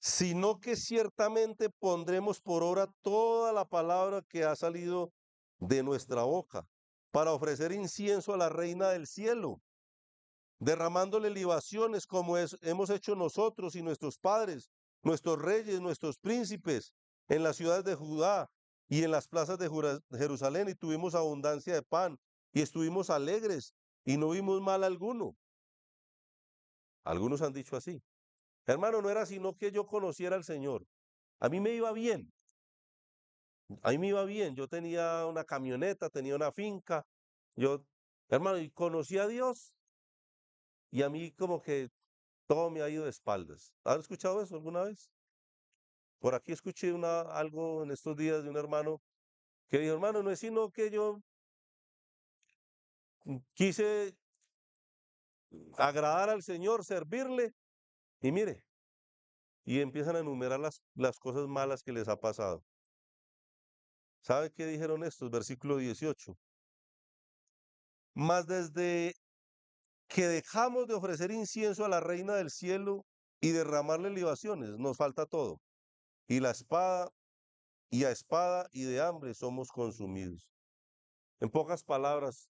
sino que ciertamente pondremos por obra toda la palabra que ha salido de nuestra boca, para ofrecer incienso a la reina del cielo, derramándole libaciones como hemos hecho nosotros y nuestros padres, nuestros reyes, nuestros príncipes, en las ciudades de Judá y en las plazas de Jerusalén, y tuvimos abundancia de pan, y estuvimos alegres, y no vimos mal alguno. Algunos han dicho así. Hermano, no era sino que yo conociera al Señor. A mí me iba bien, a mí me iba bien. Yo tenía una camioneta, tenía una finca. Yo, hermano, y conocí a Dios y a mí como que todo me ha ido de espaldas. ¿Han escuchado eso alguna vez? Por aquí escuché algo en estos días de un hermano que dijo, hermano, no es sino que yo quise agradar al Señor, servirle, y mire, y empiezan a enumerar las cosas malas que les ha pasado. ¿Sabe qué dijeron estos? Versículo 18. Mas desde que dejamos de ofrecer incienso a la reina del cielo y derramarle libaciones, nos falta todo. Y la espada, y a espada y de hambre somos consumidos. En pocas palabras,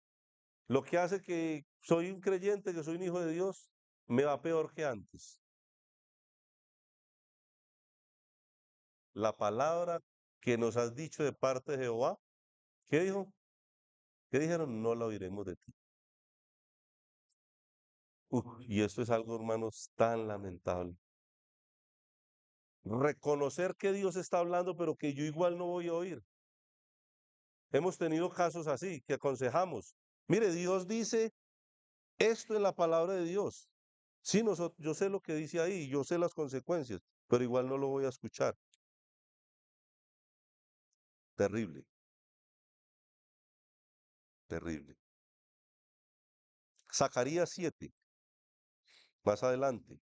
lo que hace que soy un creyente, que soy un hijo de Dios, me va peor que antes. La palabra que nos has dicho de parte de Jehová, ¿qué dijo? ¿Qué dijeron? No la oiremos de ti. Y esto es algo, hermanos, tan lamentable. Reconocer que Dios está hablando, pero que yo igual no voy a oír. Hemos tenido casos así, que aconsejamos. Mire, Dios dice esto en la palabra de Dios. Sí, yo sé lo que dice ahí, yo sé las consecuencias, pero igual no lo voy a escuchar. Terrible, terrible. Zacarías 7, más adelante,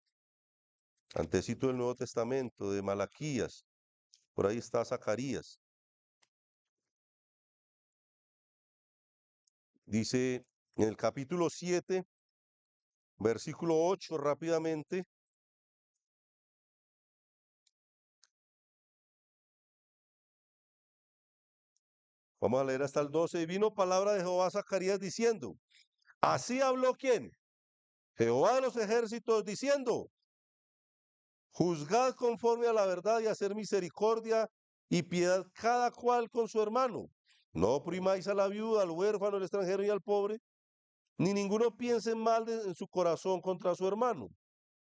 antecito del Nuevo Testamento, de Malaquías, por ahí está Zacarías. Dice en el capítulo 7, versículo 8, rápidamente. Vamos a leer hasta el 12. Y vino palabra de Jehová a Zacarías diciendo, así habló quién, Jehová de los ejércitos, diciendo, juzgad conforme a la verdad y hacer misericordia y piedad cada cual con su hermano. No oprimáis a la viuda, al huérfano, al extranjero y al pobre, ni ninguno piense mal en su corazón contra su hermano.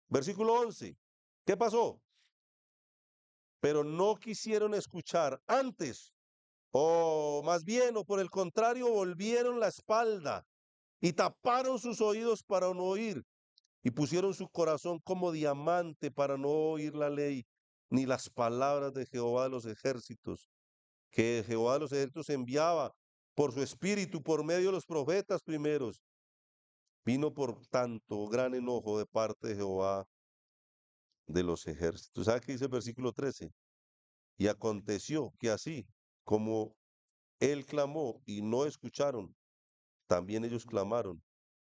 Versículo 11. ¿Qué pasó? Pero no quisieron escuchar antes, o más bien, o por el contrario, volvieron la espalda y taparon sus oídos para no oír, y pusieron su corazón como diamante para no oír la ley ni las palabras de Jehová de los ejércitos, que Jehová de los ejércitos enviaba por su espíritu, por medio de los profetas primeros. Vino por tanto gran enojo de parte de Jehová de los ejércitos. ¿Sabe qué dice el versículo 13? Y aconteció que así como él clamó y no escucharon, también ellos clamaron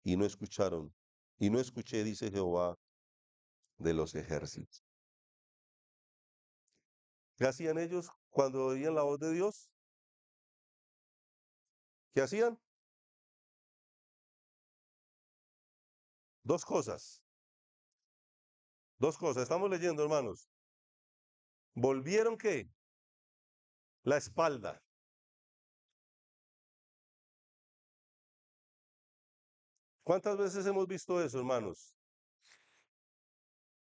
y no escucharon. Y no escuché, dice Jehová de los ejércitos. ¿Qué hacían ellos cuando oían la voz de Dios? ¿Qué hacían? Dos cosas. Dos cosas. Estamos leyendo, hermanos. ¿Volvieron qué? La espalda. ¿Cuántas veces hemos visto eso, hermanos?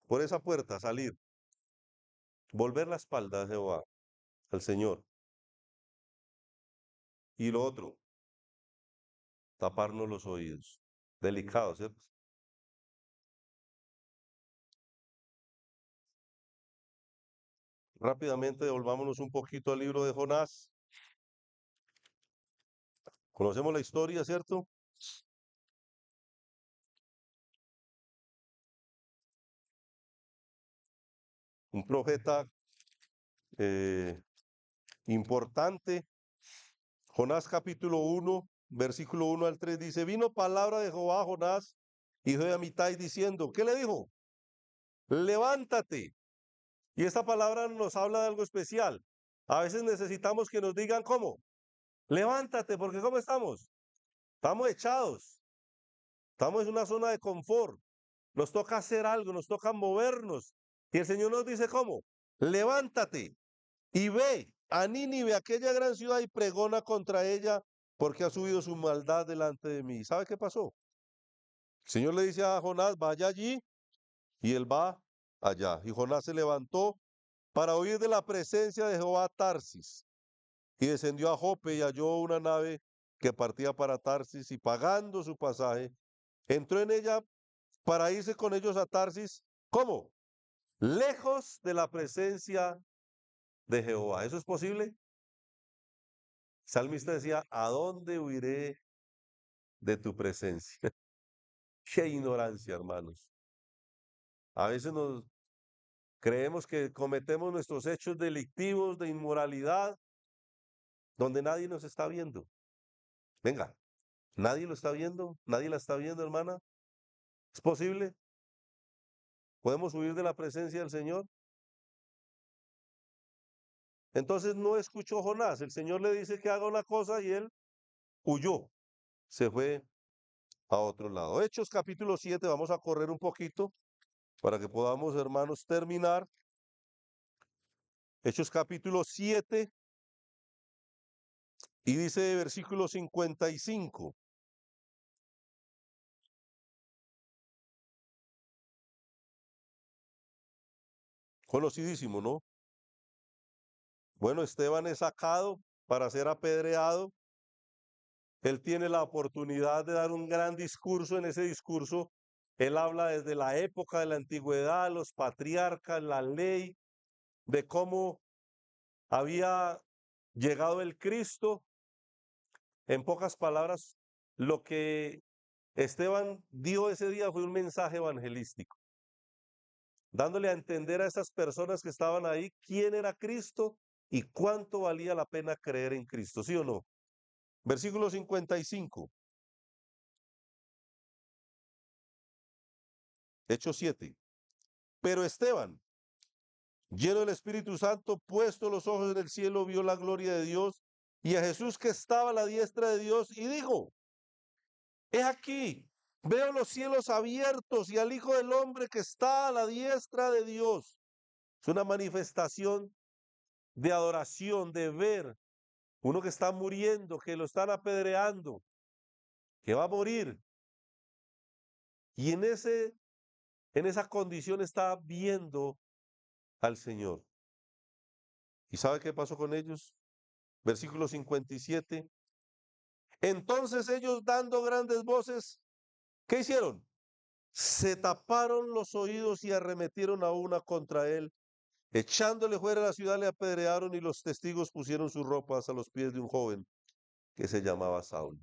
Por esa puerta salir, volver la espalda a Jehová, al Señor. Y lo otro, taparnos los oídos. Delicado, ¿cierto? Rápidamente volvámonos un poquito al libro de Jonás. Conocemos la historia, ¿cierto? Un profeta eh, importante. Jonás capítulo 1, versículo 1 al 3 dice, vino palabra de Jehová a Jonás, hijo de Amitai, diciendo, ¿qué le dijo? Levántate. Y esta palabra nos habla de algo especial. A veces necesitamos que nos digan cómo. Levántate, porque ¿cómo estamos? Estamos echados. Estamos en una zona de confort. Nos toca hacer algo, nos toca movernos. Y el Señor nos dice cómo. Levántate y ve a Nínive, aquella gran ciudad, y pregona contra ella, porque ha subido su maldad delante de mí. ¿Sabe qué pasó? El Señor le dice a Jonás, vaya allí, y él va allá. Y Jonás se levantó para huir de la presencia de Jehová a Tarsis, y descendió a Jope y halló una nave que partía para Tarsis, y pagando su pasaje, entró en ella para irse con ellos a Tarsis. ¿Cómo? Lejos de la presencia de Jehová. ¿Eso es posible? El salmista decía, ¿a dónde huiré de tu presencia? Qué ignorancia, hermanos. A veces nos creemos que cometemos nuestros hechos delictivos de inmoralidad donde nadie nos está viendo. Venga, nadie lo está viendo, nadie la está viendo, hermana. ¿Es posible? ¿Podemos huir de la presencia del Señor? Entonces no escuchó Jonás. El Señor le dice que haga una cosa y él huyó. Se fue a otro lado. Hechos capítulo 7, vamos a correr un poquito para que podamos, hermanos, terminar. Hechos capítulo 7 y dice versículo 55. Conocidísimo, ¿no? Bueno, Esteban es sacado para ser apedreado. Él tiene la oportunidad de dar un gran discurso. En ese discurso, él habla desde la época de la antigüedad, los patriarcas, la ley, de cómo había llegado el Cristo. En pocas palabras, lo que Esteban dio ese día fue un mensaje evangelístico, dándole a entender a esas personas que estaban ahí quién era Cristo y cuánto valía la pena creer en Cristo, ¿sí o no? Versículo 55, Hechos 7. Pero Esteban, lleno del Espíritu Santo, puesto los ojos en el cielo, vio la gloria de Dios y a Jesús que estaba a la diestra de Dios y dijo, he aquí, veo los cielos abiertos y al Hijo del Hombre que está a la diestra de Dios. Es una manifestación de adoración, de ver uno que está muriendo, que lo están apedreando, que va a morir. Y en esa condición está viendo al Señor. ¿Y sabe qué pasó con ellos? Versículo 57. Entonces ellos dando grandes voces, ¿qué hicieron? se taparon los oídos y arremetieron a una contra él. Echándole fuera de la ciudad le apedrearon y los testigos pusieron sus ropas a los pies de un joven que se llamaba Saulo.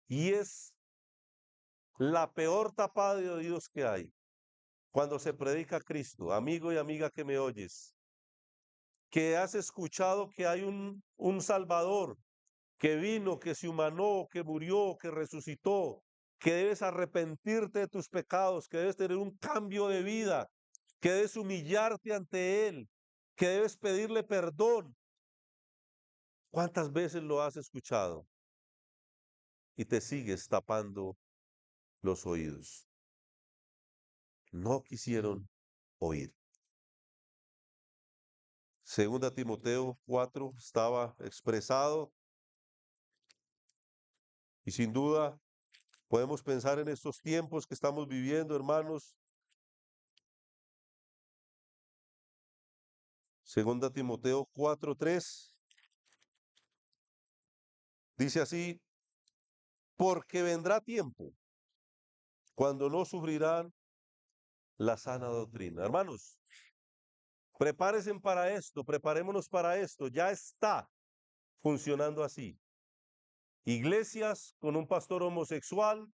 Y es la peor tapada de oídos que hay cuando se predica a Cristo. Amigo y amiga que me oyes, que has escuchado que hay un Salvador que vino, que se humanó, que murió, que resucitó, que debes arrepentirte de tus pecados, que debes tener un cambio de vida, que debes humillarte ante Él, que debes pedirle perdón. ¿Cuántas veces lo has escuchado y te sigues tapando los oídos? No quisieron oír. Segunda Timoteo 4 estaba expresado y sin duda podemos pensar en estos tiempos que estamos viviendo, hermanos. Segunda Timoteo 4:3 dice así: porque vendrá tiempo cuando no sufrirán la sana doctrina. Hermanos, prepárense para esto, preparémonos para esto. Ya está funcionando así. Iglesias con un pastor homosexual,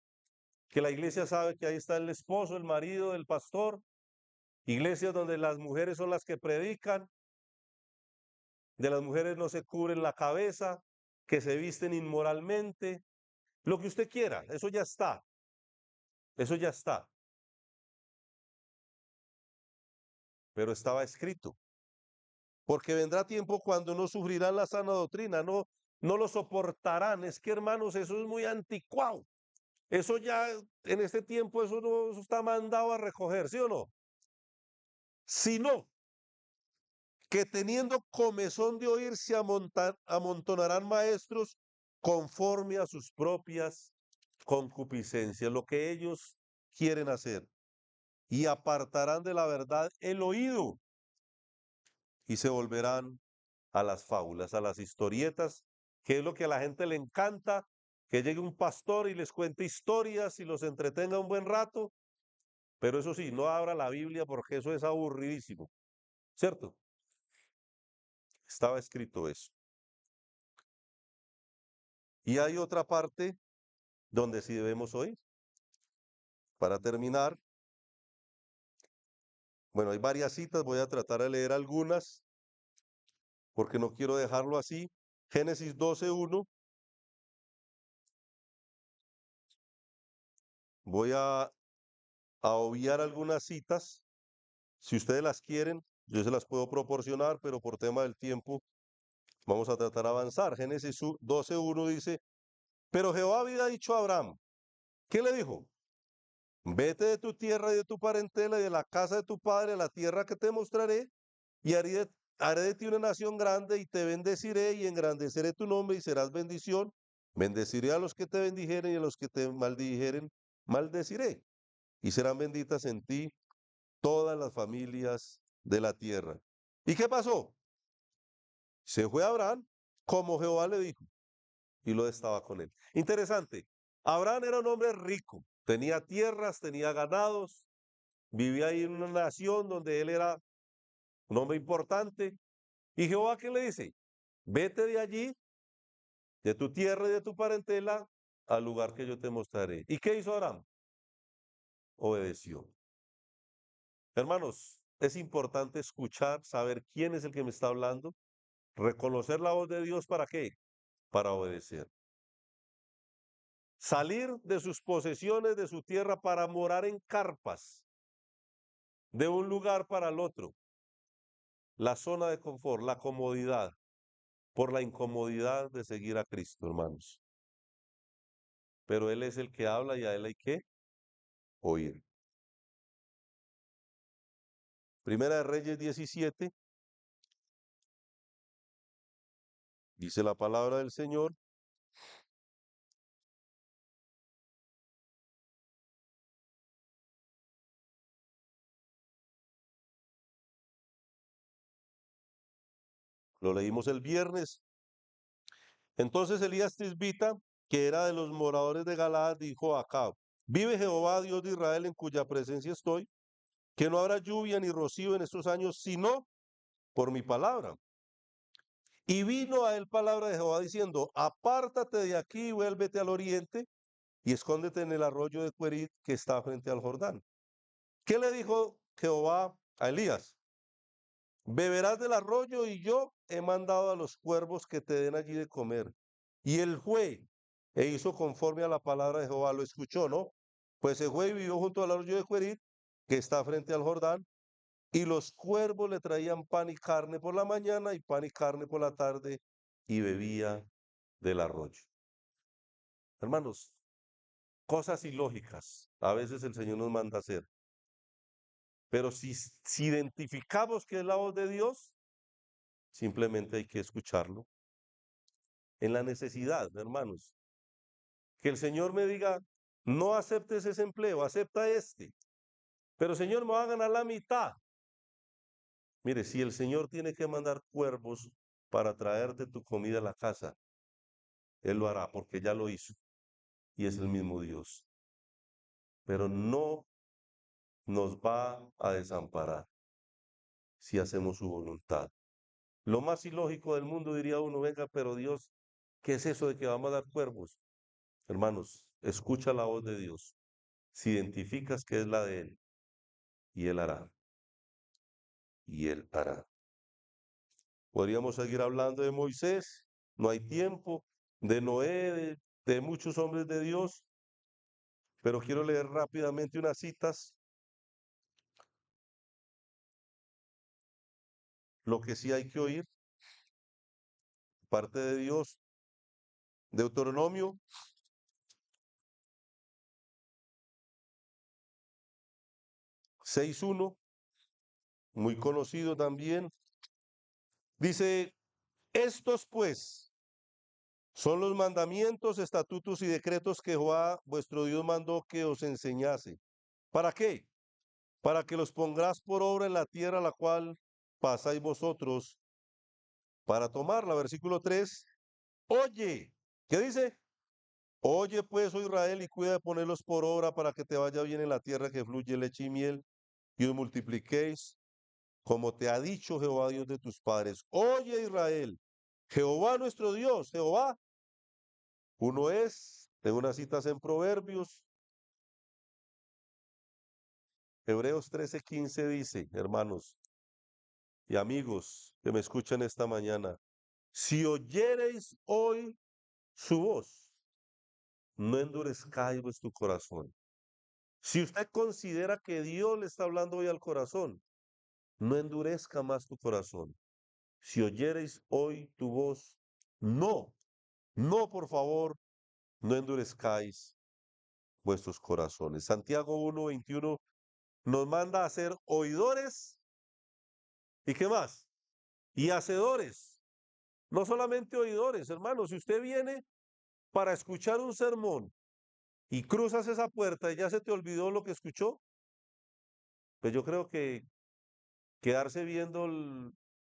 que la iglesia sabe que ahí está el esposo, el marido del pastor. Iglesias donde las mujeres son las que predican, de las mujeres no se cubren la cabeza, que se visten inmoralmente, lo que usted quiera, eso ya está, eso ya está, pero estaba escrito, porque vendrá tiempo cuando no sufrirán la sana doctrina, no lo soportarán. Es que, hermanos, eso es muy anticuado, eso ya en este tiempo, eso no, eso está mandado a recoger, ¿sí o no? Sino que teniendo comezón de oír se amontonarán maestros conforme a sus propias concupiscencias, lo que ellos quieren hacer, y apartarán de la verdad el oído y se volverán a las fábulas, a las historietas, que es lo que a la gente le encanta, que llegue un pastor y les cuente historias y los entretenga un buen rato, pero eso sí, no abra la Biblia porque eso es aburridísimo, ¿cierto? Estaba escrito eso. Y hay otra parte donde sí debemos oír. Para terminar, bueno, hay varias citas, voy a tratar de leer algunas porque no quiero dejarlo así. Génesis 12:1, voy a obviar algunas citas. Si ustedes las quieren, yo se las puedo proporcionar, pero por tema del tiempo vamos a tratar de avanzar. Génesis 12:1 dice, pero Jehová había dicho a Abraham, ¿qué le dijo? Vete de tu tierra y de tu parentela y de la casa de tu padre a la tierra que te mostraré, y haré de ti una nación grande y te bendeciré y engrandeceré tu nombre y serás bendición. Bendeciré a los que te bendijeren y a los que te maldijeren, maldeciré. Y serán benditas en ti todas las familias de la tierra. ¿Y qué pasó? Se fue Abraham como Jehová le dijo y lo estaba con él. Interesante. Abraham era un hombre rico, tenía tierras, tenía ganados, vivía ahí en una nación donde él era un hombre importante. ¿Y Jehová qué le dice? Vete de allí, de tu tierra y de tu parentela, al lugar que yo te mostraré. ¿Y qué hizo Abraham? Obedeció. Hermanos, es importante escuchar, saber quién es el que me está hablando, reconocer la voz de Dios, ¿para qué? Para obedecer. Salir de sus posesiones, de su tierra, para morar en carpas, de un lugar para el otro. La zona de confort, la comodidad, por la incomodidad de seguir a Cristo, hermanos. Pero Él es el que habla y a Él hay que oír. Primera de Reyes 17, dice la palabra del Señor. Lo leímos el viernes. Entonces Elías Tisbita, que era de los moradores de Galaad, dijo a Acab: vive Jehová, Dios de Israel, en cuya presencia estoy, que no habrá lluvia ni rocío en estos años, sino por mi palabra. Y vino a él palabra de Jehová diciendo: apártate de aquí y vuélvete al oriente y escóndete en el arroyo de Querit que está frente al Jordán. ¿Qué le dijo Jehová a Elías? Beberás del arroyo y yo he mandado a los cuervos que te den allí de comer. Y él fue e hizo conforme a la palabra de Jehová, lo escuchó, ¿no? Pues se fue y vivió junto al arroyo de Querit, que está frente al Jordán, y los cuervos le traían pan y carne por la mañana y pan y carne por la tarde, y bebía del arroyo. Hermanos, cosas ilógicas a veces el Señor nos manda a hacer, pero si identificamos que es la voz de Dios, simplemente hay que escucharlo. En la necesidad, hermanos, que el Señor me diga: no aceptes ese empleo, acepta este, pero Señor, me va a ganar la mitad. Mire, si el Señor tiene que mandar cuervos para traerte tu comida a la casa, Él lo hará porque ya lo hizo y es el mismo Dios. Pero no nos va a desamparar si hacemos su voluntad. Lo más ilógico del mundo, diría uno: venga, pero Dios, ¿qué es eso de que vamos a dar cuervos? Hermanos, escucha la voz de Dios. Si identificas que es la de Él, y Él hará, y Él hará. Podríamos seguir hablando de Moisés, no hay tiempo, de Noé, de muchos hombres de Dios, pero quiero leer rápidamente unas citas. Lo que sí hay que oír, parte de Dios, Deuteronomio 6:1, muy conocido también, dice: estos pues son los mandamientos, estatutos y decretos que Jehová vuestro Dios mandó que os enseñase. ¿Para qué? Para que los pongáis por obra en la tierra a la cual pasáis vosotros para tomarla. Versículo 3. Oye, ¿qué dice? Oye pues, oh Israel, y cuida de ponerlos por obra para que te vaya bien en la tierra que fluye leche y miel, y os multipliquéis, como te ha dicho Jehová, Dios de tus padres. Oye, Israel, Jehová nuestro Dios, Jehová, uno es. Tengo unas citas en Proverbios. Hebreos 13:15 dice, hermanos y amigos que me escuchan esta mañana: si oyereis hoy su voz, no endurezcáis vuestro corazón. Si usted considera que Dios le está hablando hoy al corazón, no endurezca más tu corazón. Si oyereis hoy tu voz, no, no, por favor, no endurezcáis vuestros corazones. Santiago 1:21 nos manda a ser oidores, ¿y qué más? Y hacedores. No solamente oidores, hermanos. Si usted viene para escuchar un sermón y cruzas esa puerta y ya se te olvidó lo que escuchó, pues yo creo que quedarse viendo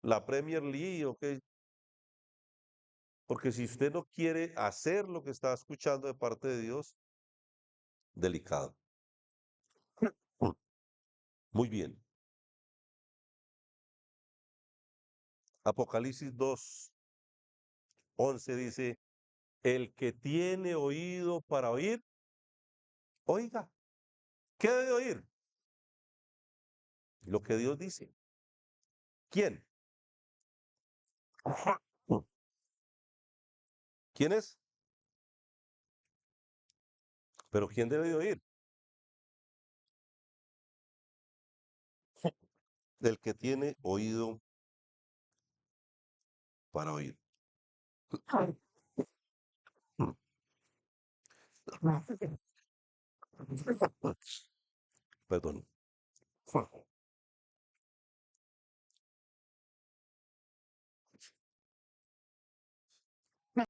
la Premier League o qué, porque si usted no quiere hacer lo que está escuchando de parte de Dios, delicado. Muy bien. Apocalipsis 2:11 dice: el que tiene oído para oír, oiga. ¿Qué debe oír? Lo que Dios dice. ¿Quién? ¿Quién es? Pero ¿quién debe de oír? El que tiene oído para oír. Perdón.